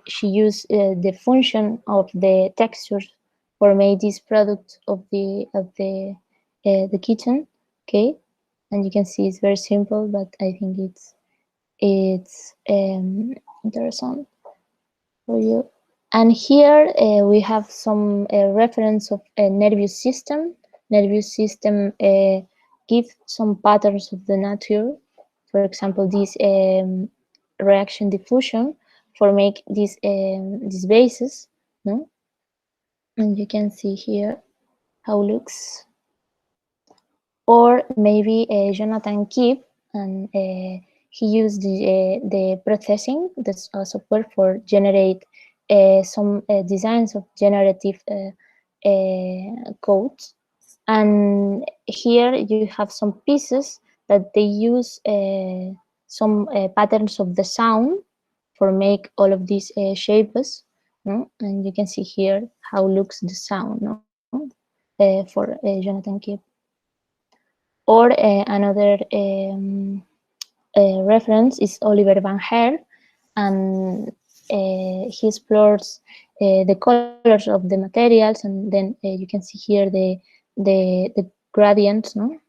she used the function of the textures for make this product of the kitchen, okay? And you can see it's very simple, but I think it's interesting for you. And here we have some reference of a nervous system. Nervous system give some patterns of the nature. For example, this reaction diffusion for make these bases, no? And you can see here how it looks. Or maybe Jonathan Keep, and he used the processing, the software for generate some designs of generative codes. And here you have some pieces that they use some patterns of the sound for make all of these shapes, no? And you can see here how looks the sound, no? For Jonathan Keep. Or another reference is Oliver van Her, and he explores the colors of the materials, and then you can see here the gradients, no,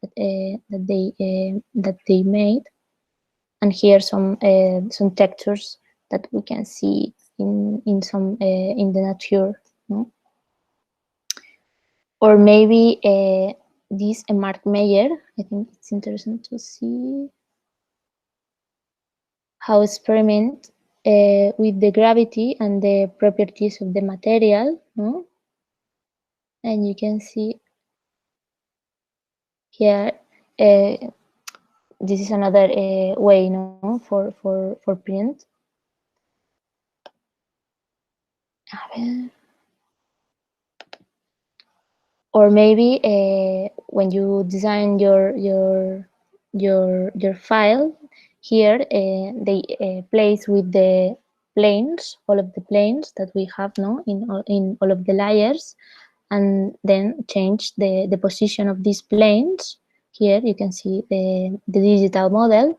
that they made, and here some textures that we can see in some in the nature, no? Or maybe this Mark Meyer. I think it's interesting to see how experiment with the gravity and the properties of the material, no? And you can see here this is another way, no, for print. A ver. Or maybe when you design your file here, they place with the planes, all of the planes that we have now in all of the layers, and then change the position of these planes. Here you can see the digital model,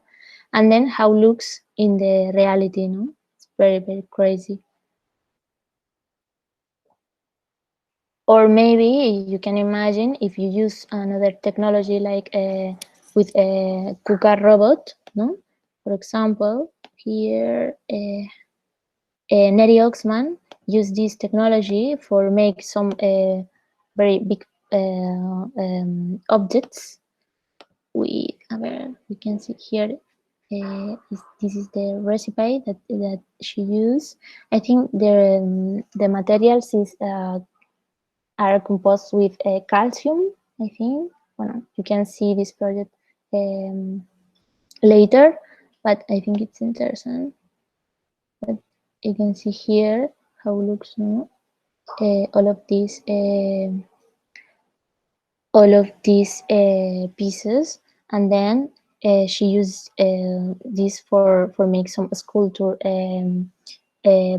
and then how it looks in the reality. No, it's very, very crazy. Or maybe you can imagine if you use another technology like with a KUKA robot, no? For example, here Neri Oxman used this technology for make some very big objects. We can see here. This is the recipe that she used. I think the materials are composed with calcium, I think. Well, you can see this project later, but I think it's interesting. But you can see here how it looks now. All of these pieces, and then she used this for make some sculpture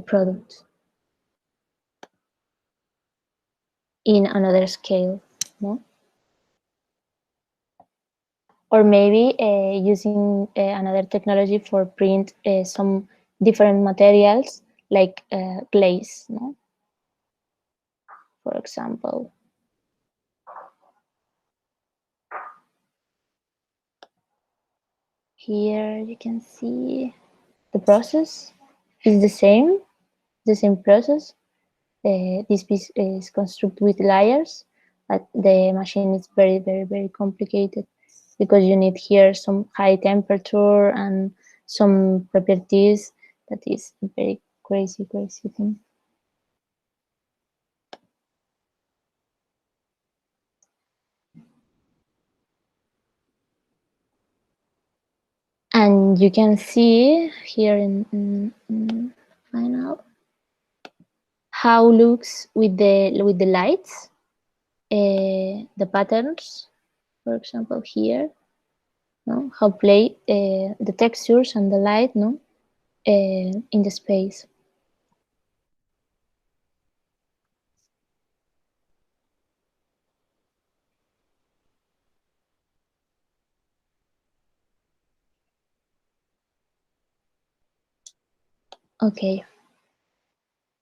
products in another scale, no? Or maybe using another technology for print some different materials like glaze, no? For example. Here you can see the process is the same process. This piece is constructed with layers, but the machine is very, very, very complicated because you need here some high temperature and some properties that is very crazy thing. And you can see here in final how looks with the lights, the patterns, for example here, no? How play the textures and the light, no, in the space. Okay.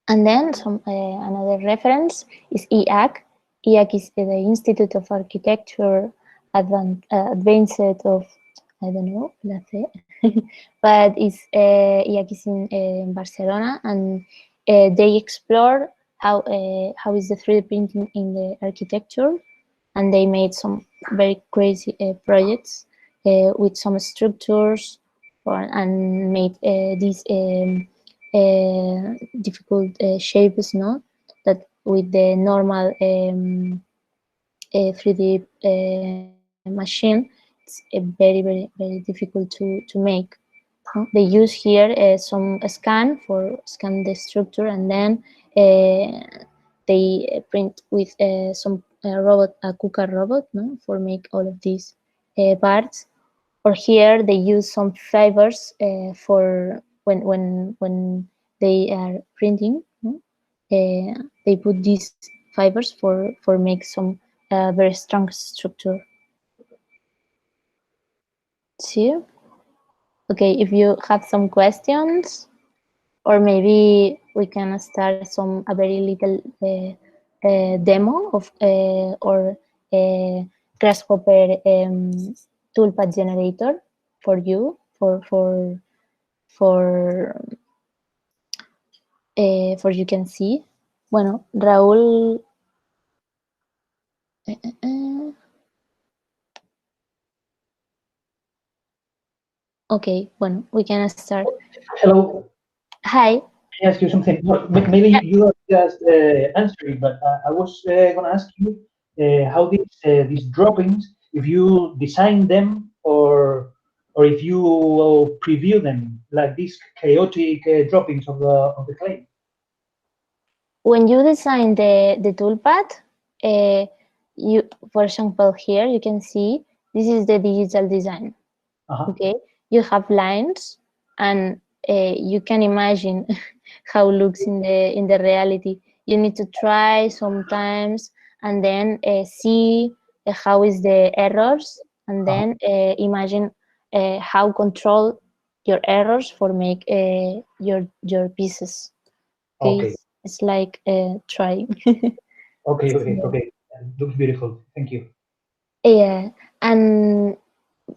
And then some another reference is IAC. IAC is the Institute of Architecture Advanced of, I don't know, but it's IAC is in Barcelona, and they explore how is the 3D printing in the architecture, and they made some very crazy projects with some structures and made these difficult shapes, no? That with the normal 3D machine, it's very, very, very difficult to make. They use here some scan for scan the structure, and then they print with some robot, a KUKA robot, no, for make all of these parts. Or here they use some fibers for when they are printing. No? They put these fibers for make some very strong structure. See? Okay, if you have some questions, or maybe we can start a very little demo of or Grasshopper toolpath generator for you for you can see. Bueno, Raúl. Okay, bueno, we can start. Hello. Hi. Can I ask you something? Well, maybe you are just answering, but I was going to ask you how these droppings, if you design them or if you preview them, like these chaotic droppings of the clay. When you design the toolpath, you, for example, here you can see this is the digital design. Okay, you have lines, and you can imagine how it looks in the reality. You need to try sometimes, and then see how is the errors, and then imagine how control your errors for make your pieces. Okay, it's like trying. Okay. Looks beautiful. Thank you. Yeah, and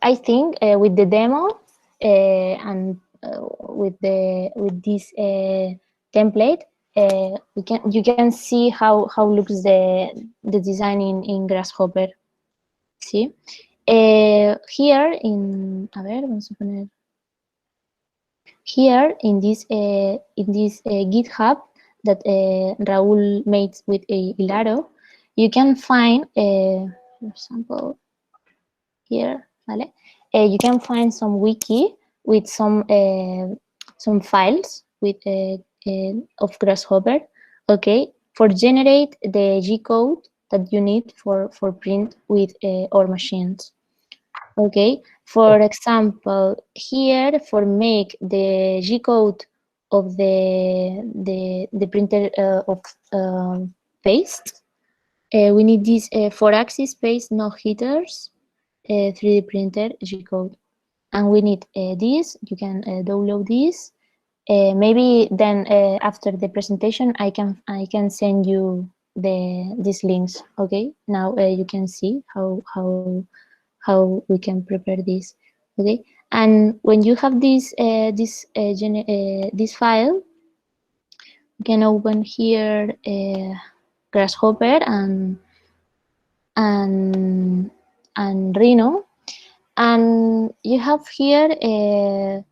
I think with the demo and with this template, you can see how looks the design in Grasshopper. See, here in vamos a poner here in this GitHub that Raul made with Hilaro, you can find, for example, here, ¿vale? You can find some wiki with some files with of Grasshopper, okay, for generate the G code that you need for print with our machines. Okay, for example, here for make the G code of the printer of paste, we need this 4-axis paste no headers 3D printer G code, and we need this. You can download this. Maybe then after the presentation, I can send you these links. Okay, now you can see how we can prepare this. Okay, and when you have this file, you can open here Grasshopper and Rhino, and you have here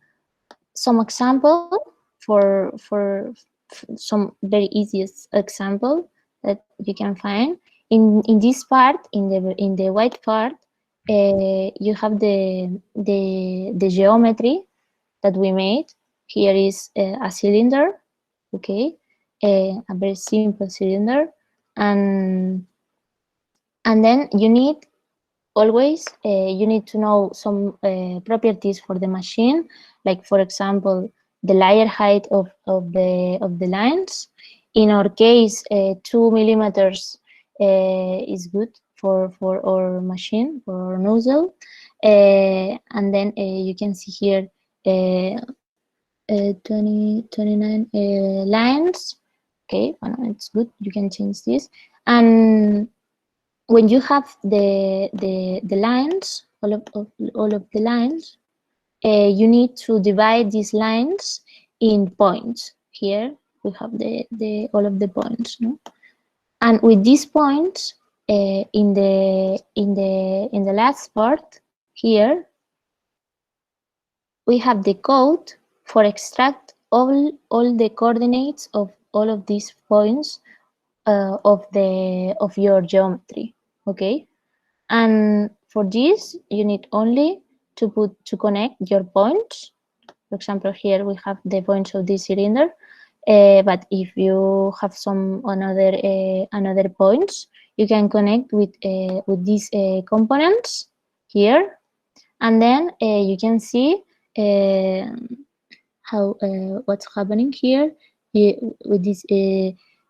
some example for some very easiest example that you can find in this part, in the white part. You have the geometry that we made. Here is a cylinder, okay, a very simple cylinder, and then you need always you need to know some properties for the machine, like for example the layer height of the lines. In our case, 2 millimeters is good for our machine, for our nozzle, and then you can see here 29 lines. Okay, well, it's good. You can change this, and when you have the lines, all of the lines, you need to divide these lines in points. Here we have the all of the points, no? And with these points, in the last part here, we have the code for extract all the coordinates of all of these points of your geometry. Okay, and for this you need only to connect your points. For example, here we have the points of this cylinder, but if you have some another points, you can connect with these components here, and then you can see how what's happening here with this.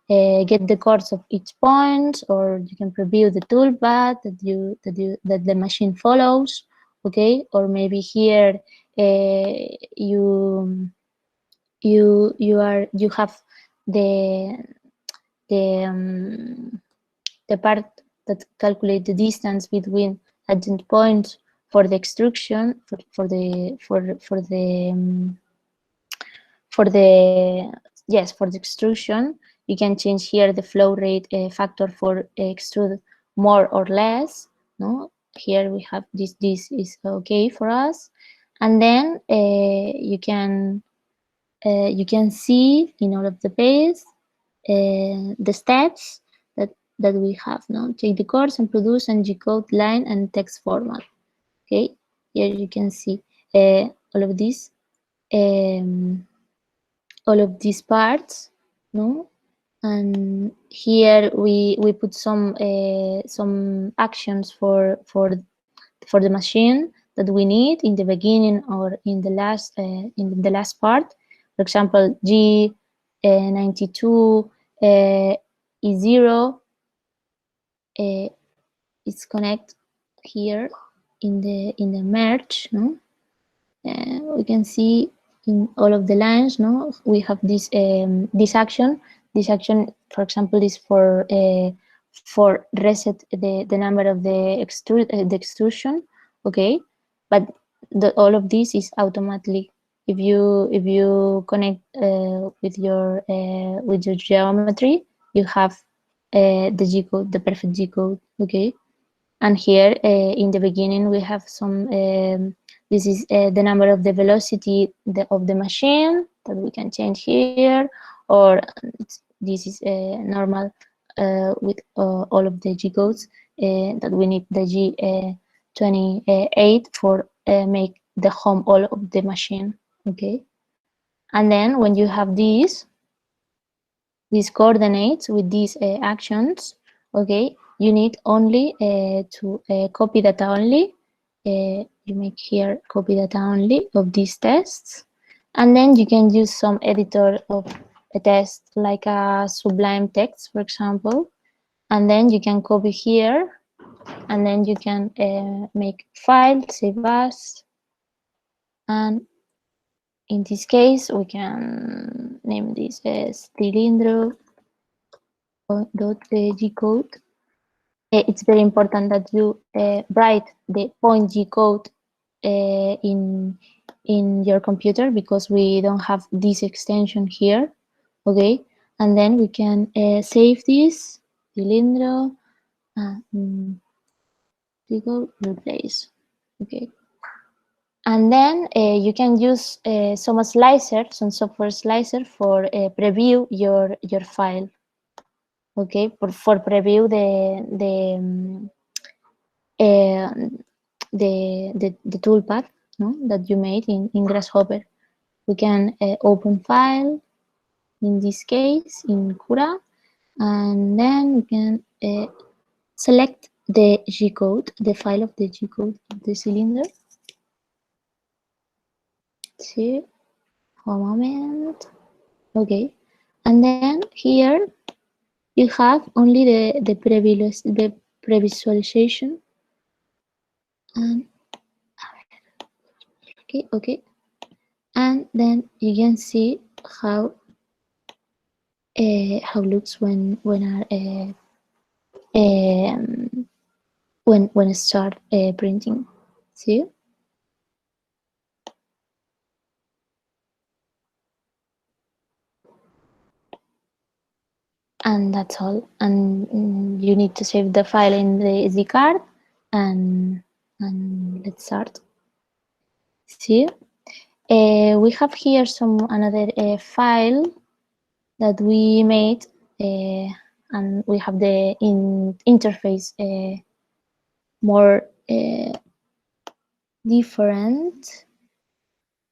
Get the codes of each point, or you can preview the toolpath that the machine follows. Okay, or maybe here you have the part that calculate the distance between adjacent points for the extrusion for the extrusion. You can change here the flow rate factor for extrude more or less. No, here we have this is okay for us, and then you can see in all of the pages the steps that we have. Now take the course and produce and G-code line and text format. Okay, here you can see all of these parts, no, And here we put some actions for the machine that we need in the beginning or in the last part. For example, G92 E0 is connect here in the merge. No, we can see in all of the lines. No, we have this this action. This action, for example, is for reset the number of the extrusion. Okay, but all of this is automatically. If you connect with your geometry, you have the G code, the perfect G code. Okay, and here in the beginning we have some. This is the number of the velocity of the machine that we can change here, or this is normal with all of the G codes that we need the G28 for make the home all of the machine. Okay, and then when you have these coordinates with these actions, okay, you need only to copy data only. You make here copy data only of these tests, and then you can use some editor of a test like a Sublime Text, for example, and then you can copy here, and then you can make file, save as, and in this case we can name this as cilindro.g code. It's very important that you write the point G code in your computer, because we don't have this extension here. Okay, and then we can save this cilindro replace. Okay, and then you can use some slicer, some software slicer for preview your file. Okay, for preview the toolpath, no, that you made in Grasshopper. We can open file, in this case in Coudre, and then we can select the G code, the file of the G code of the cylinder. See, for a moment. Okay, and then here you have only the previsualization. And okay, and then you can see how looks when I start printing. See. And that's all. And you need to save the file in the SD card, and let's start. See, we have here another file that we made, and we have the interface more different.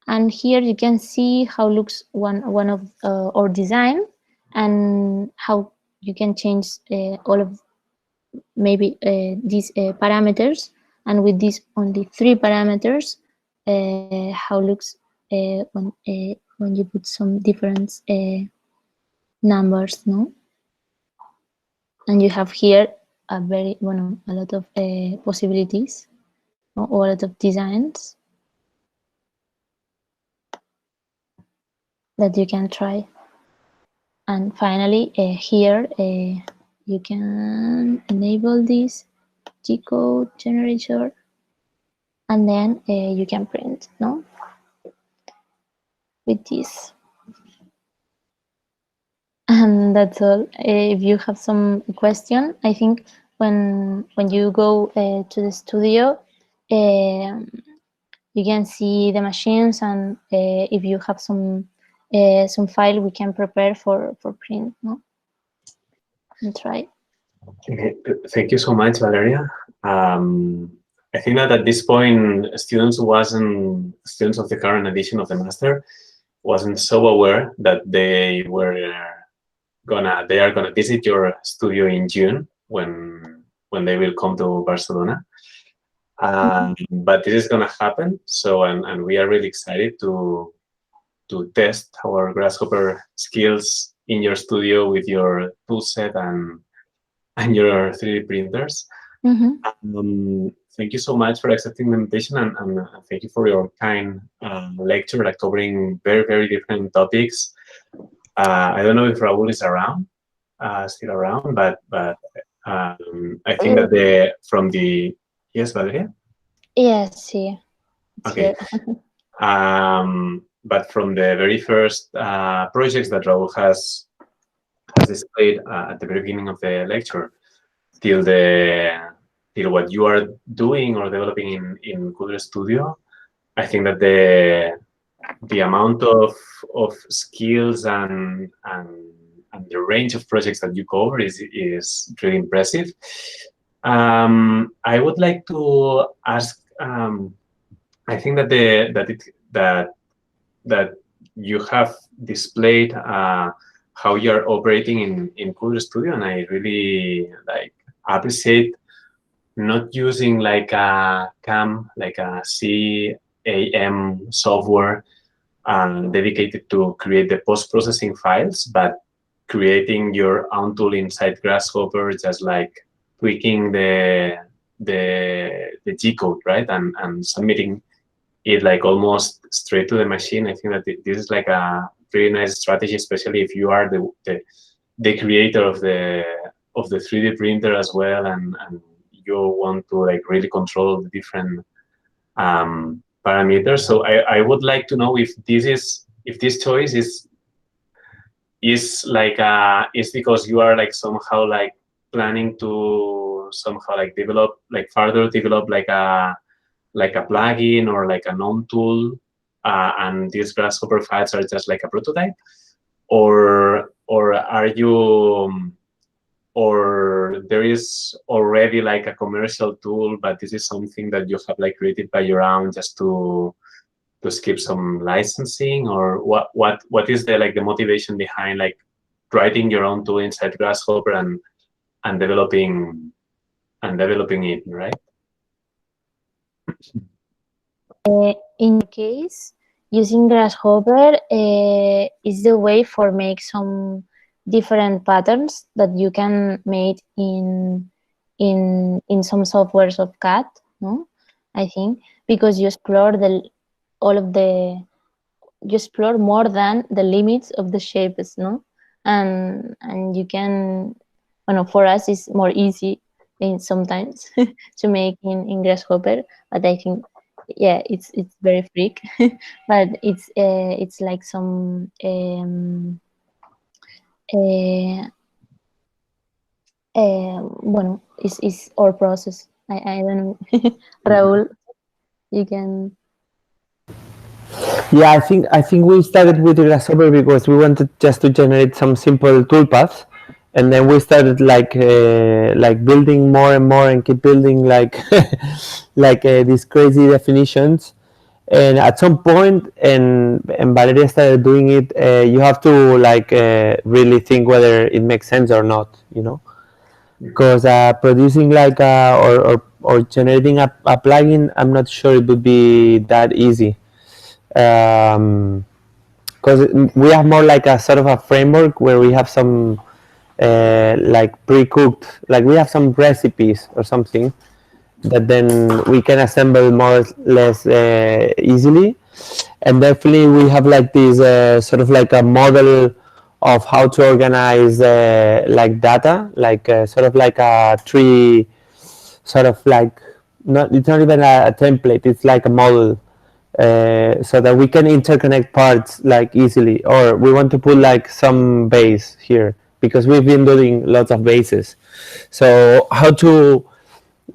And here you can see how looks one of our design, and how you can change all of maybe these parameters, and with these only 3 parameters, how looks when you put some different numbers, no? And you have here a lot of possibilities, no? Or a lot of designs that you can try. And finally, here you can enable this G-code generator, and then you can print, no? With this. And that's all. If you have some question, I think when you go to the studio, you can see the machines, and if you have some file, we can prepare for print, no? And try. Okay. Thank you so much, Valeria. I think that at this point, students of the current edition of the master wasn't so aware that they were they are gonna visit your studio in June when they will come to Barcelona. But this is gonna happen. So and we are really excited to test our Grasshopper skills in your studio with your tool set and your 3D printers. Thank you so much for accepting the invitation, and thank you for your kind lecture, like covering very, very different topics. I don't know if Raul is around, still around, but I think that yes, Valeria? Yes, sí. Okay. But from the very first projects that Raul has displayed at the very beginning of the lecture till what you are doing or developing in Coudre.studio, I think that the amount of skills and the range of projects that you cover is really impressive. I would like to ask. I think that you have displayed how you are operating in Coudre.studio, and I really appreciate not using like a CAM, like a CAM software dedicated to create the post-processing files, but creating your own tool inside Grasshopper, just like tweaking the G code, right, and submitting it like almost straight to the machine. I think that this is like a very nice strategy, especially if you are the creator of the 3D printer as well, and you want to like really control the different parameters. So I would like to know if this choice is like is because you are like somehow like planning to somehow like further develop like a plugin or like a known tool, and these Grasshopper files are just like a prototype, or are you, or there is already like a commercial tool, but this is something that you have like created by your own just to skip some licensing, or what is the motivation behind like writing your own tool inside Grasshopper and developing it, right? In case, using Grasshopper is the way for make some different patterns that you can make in some softwares of CAD, no? I think because you explore you explore more than the limits of the shapes, no? And you can, for us it's more easy sometimes to make in Grasshopper, but I think it's very freak, but it's like some it's our process. I don't know. Raul, you can. Yeah, I think we started with Grasshopper because we wanted just to generate some simple toolpaths, and then we started like building more and more and keep building like these crazy definitions. And at some point, and Valeria started doing it, you have to like really think whether it makes sense or not, because producing like or generating a plugin, I'm not sure it would be that easy. Because we have more like a sort of a framework where we have some like pre-cooked, like we have some recipes or something that then we can assemble more or less easily, and definitely we have like this sort of like a model of how to organize like data, like sort of like a tree, sort of like it's not even a template, it's like a model. So that we can interconnect parts like easily, or we want to put like some base here because we've been doing lots of bases. So how to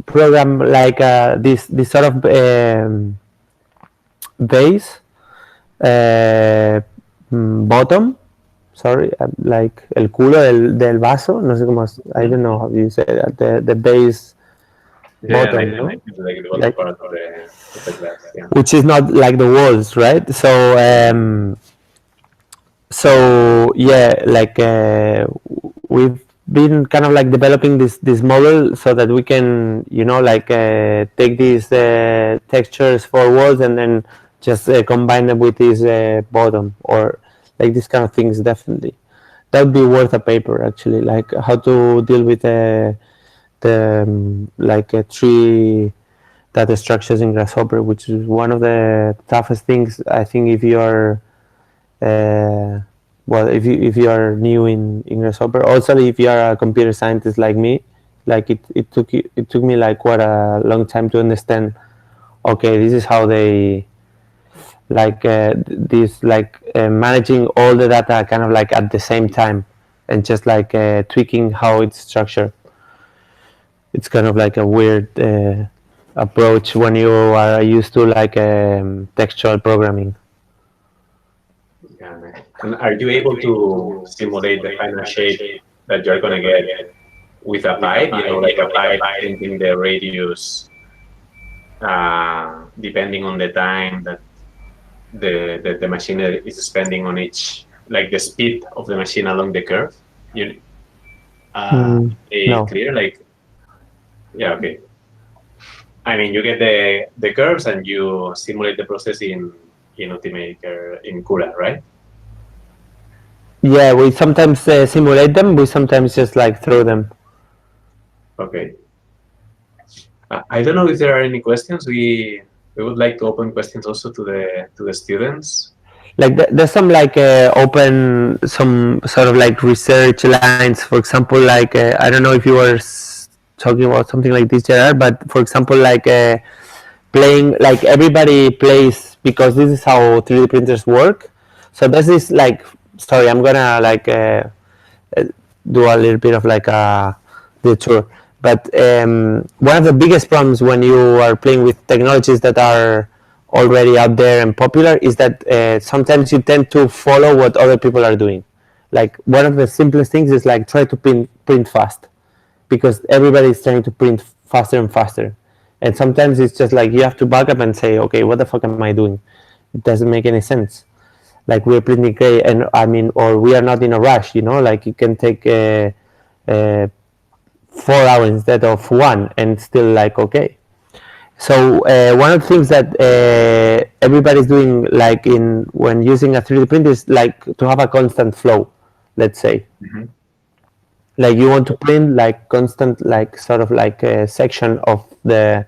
program like this sort of base bottom, sorry, like el culo del vaso, no sé cómo, I don't know how you say that, the base bottom, no? Like, which is not like the walls, right? So So yeah, like we've been kind of like developing this model so that we can, you know, like take these textures for walls and then just combine them with this bottom, or like these kind of things. Definitely that would be worth a paper, actually, like how to deal with the like tree data structures in Grasshopper, which is one of the toughest things, I think, if you're well, if you are new in Grasshopper. Also, if you are a computer scientist like me, like it took me like quite a long time to understand, okay, this is how they like this, like managing all the data kind of like at the same time, and just like tweaking how it's structured. It's kind of like a weird approach when you are used to like textual programming. Yeah, and are you able to simulate the final shape that you're going to get with a pipe? You know, like a pipe changing the radius depending on the time that the machine is spending on each, like the speed of the machine along the curve. You no. Clear? Like, yeah, okay. I mean, you get the curves and you simulate the process in Ultimaker in Coudre, right? Yeah, we sometimes simulate them. We sometimes just like throw them. Okay. I don't know if there are any questions. We would like to open questions also to the students. Like there's some like open, some sort of like research lines. For example, like I don't know if you were talking about something like this, Gerard, but for example, like playing, like everybody plays, because this is how 3D printers work. So there's this like, sorry, I'm gonna like do a little bit of like a detour. But one of the biggest problems when you are playing with technologies that are already out there and popular is that sometimes you tend to follow what other people are doing. Like one of the simplest things is like try to print fast, because everybody is trying to print faster and faster. And sometimes it's just like you have to back up and say, okay, what the fuck am I doing? It doesn't make any sense. Like we're printing gray, and I mean, or we are not in a rush, you know, like it can take 4 hours instead of 1, and still like okay. So one of the things that everybody's doing, like when using a 3D print, is like to have a constant flow, let's say. Mm-hmm. Like you want to print like constant, like sort of like a section of the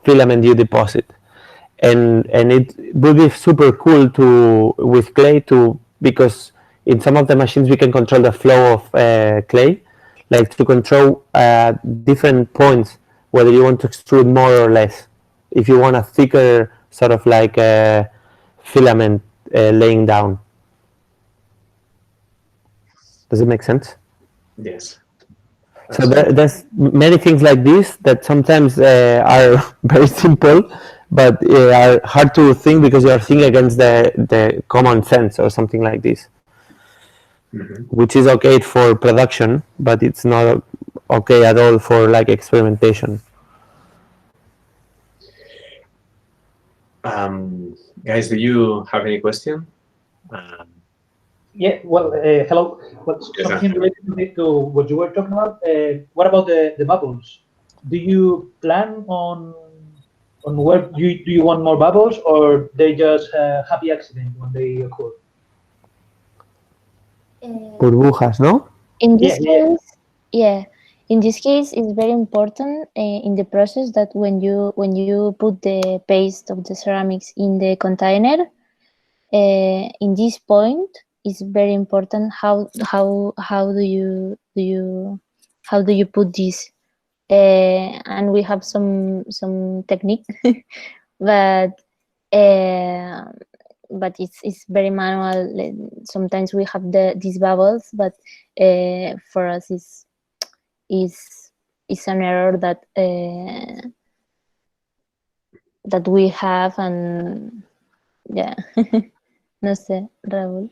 filament you deposit, and it would be super cool to with clay to, because in some of the machines we can control the flow of clay, like to control different points, whether you want to extrude more or less, if you want a thicker sort of like filament laying down. Does it make sense? Yes. So there's many things like this that sometimes are very simple, but are hard to think because you are thinking against the common sense or something like this. Mm-hmm. Which is okay for production, but it's not okay at all for like experimentation. Guys, do you have any question? Yeah, well, hello. Well, something related to what you were talking about. What about the bubbles? Do you plan on where do you want more bubbles, or they just happy accident when they occur? Burbujas, no? In this case, yeah. In this case, it's very important in the process that when you put the paste of the ceramics in the container, in this point, it's very important how do you put this, and we have some technique, but it's very manual. Sometimes we have these bubbles, but for us is an error that that we have, and yeah. No sé, Raúl.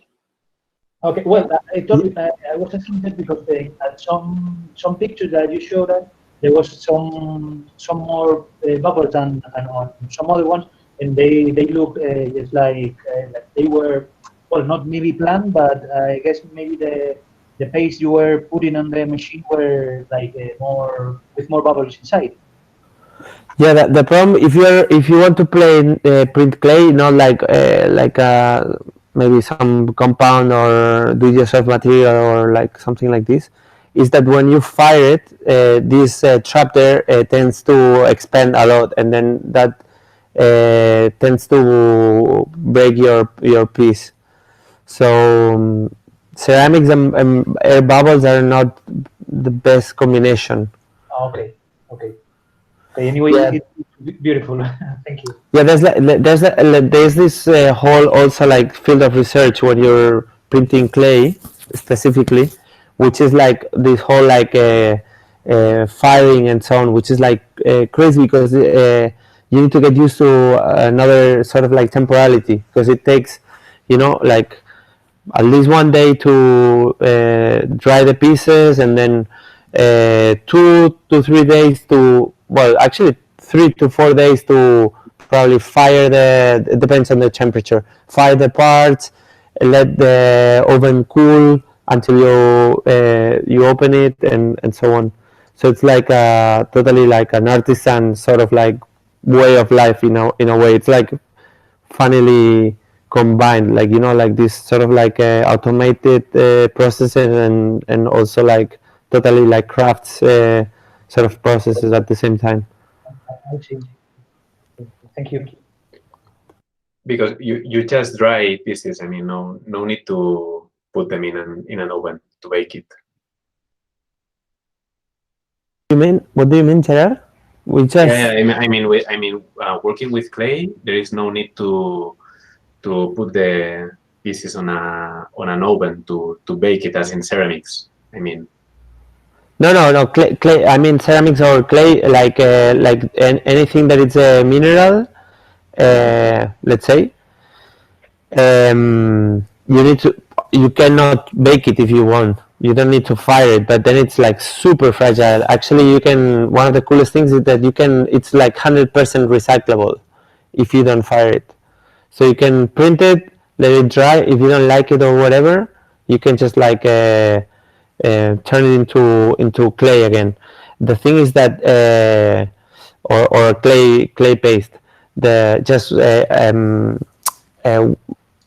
Okay, well, I was asking that because at some pictures that you showed us, there was some more bubbles than on some other ones, and they look just like they were well, not maybe planned, but I guess maybe the paste you were putting on the machine were like more with more bubbles inside. Yeah, the problem if you want to print clay, not like maybe some compound or do it yourself material or like something like this, is that when you fire it, this trap there tends to expand a lot, and then that tends to break your piece. So ceramics and air bubbles are not the best combination. Okay. Anyway, Yeah. it's beautiful. Thank you. Yeah, there's this whole also like field of research when you're printing clay specifically, which is like this whole like firing and so on, which is like crazy because you need to get used to another sort of like temporality, because it takes, like at least 1 day to dry the pieces, and then 2 to 3 days to, well, actually 3 to 4 days to probably fire it depends on the temperature, fire the parts, let the oven cool until you open it, and so on. So it's like totally like an artisan sort of like way of life in a way. It's like funnily combined, like like this sort of like automated processes and also like totally like crafts sort of processes at the same time. I see. Thank you. Because you just dry pieces. I mean, no need to put them in an oven to bake it. What do you mean, Gerard? We just I mean, working with clay, there is no need to put the pieces on an oven to bake it as in ceramics. I mean. No. Clay. I mean ceramics or clay, like anything that is a mineral. Let's say. You cannot bake it if you want. You don't need to fire it, but then it's like super fragile. Actually, you can. One of the coolest things is that you can. It's like 100% recyclable if you don't fire it. So you can print it, let it dry. If you don't like it or whatever, you can just like turn it into clay again. The thing is that or clay paste.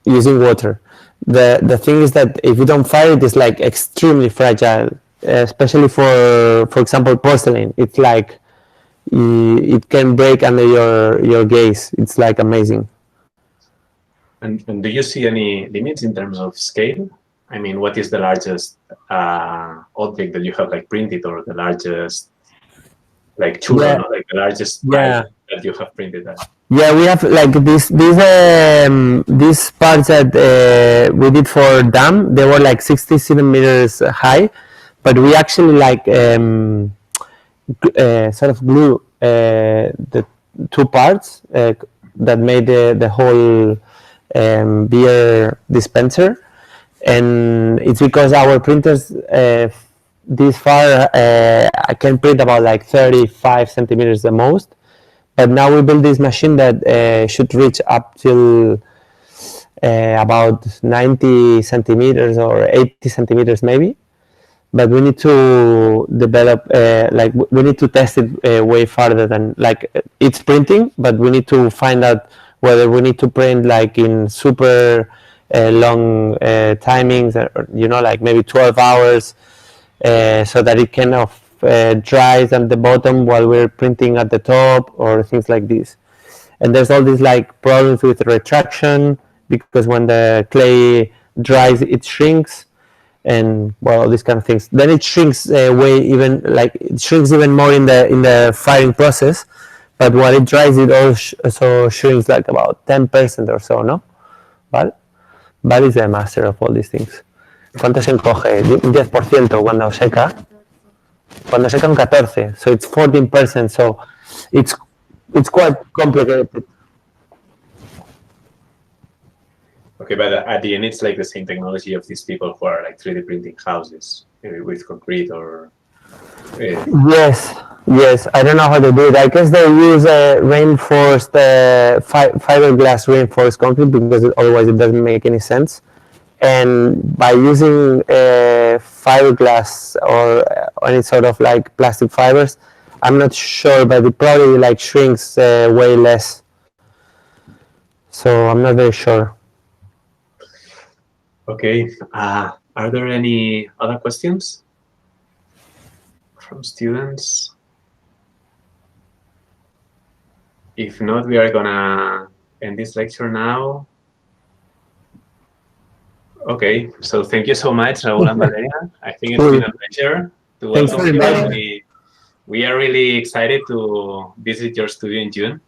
Using water. The thing is that if you don't fire it, it's like extremely fragile, especially for example porcelain. It's like it can break under your gaze. It's like amazing. And do you see any limits in terms of scale? I mean, what is the largest object that you have like printed, or the largest like churro, Yeah. no? Like the largest Yeah. pipe that you have printed at? Yeah, we have like these parts that we did for dam. They were like 60 centimeters high, but we actually like sort of glue the two parts that made the whole beer dispenser, and it's because our printers this far can print about like 35 centimeters the most. But now we build this machine that should reach up till about 90 centimeters or 80 centimeters maybe. But we need to develop, we need to test it way farther than, like, it's printing, but we need to find out whether we need to print like in super long timings, or, like maybe 12 hours, so that it kind of dries at the bottom while we're printing at the top, or things like this. And there's all these like problems with retraction, because when the clay dries it shrinks, and well, all these kind of things. Then it shrinks it shrinks even more in the firing process, but while it dries it also shrinks like about 10% or so, no? Val is the master of all these things. ¿Cuánto se encoge? Un 10% cuando seca. Cuando seca un 14%, so it's 14%, so it's quite complicated. Okay, but at the end, it's like the same technology of these people who are like 3D printing houses, maybe with concrete or. Yes. I don't know how to do it. I guess they use reinforced fiberglass reinforced concrete, because otherwise it doesn't make any sense. and by using fiberglass or any sort of like plastic fibers, I'm not sure, but it probably like shrinks way less. So I'm not very sure. Okay. Are there any other questions from students? If not, we are gonna end this lecture now. Okay, so thank you so much, Raul and Valeria. I think it's been a pleasure to welcome you. We are really excited to visit your studio in June.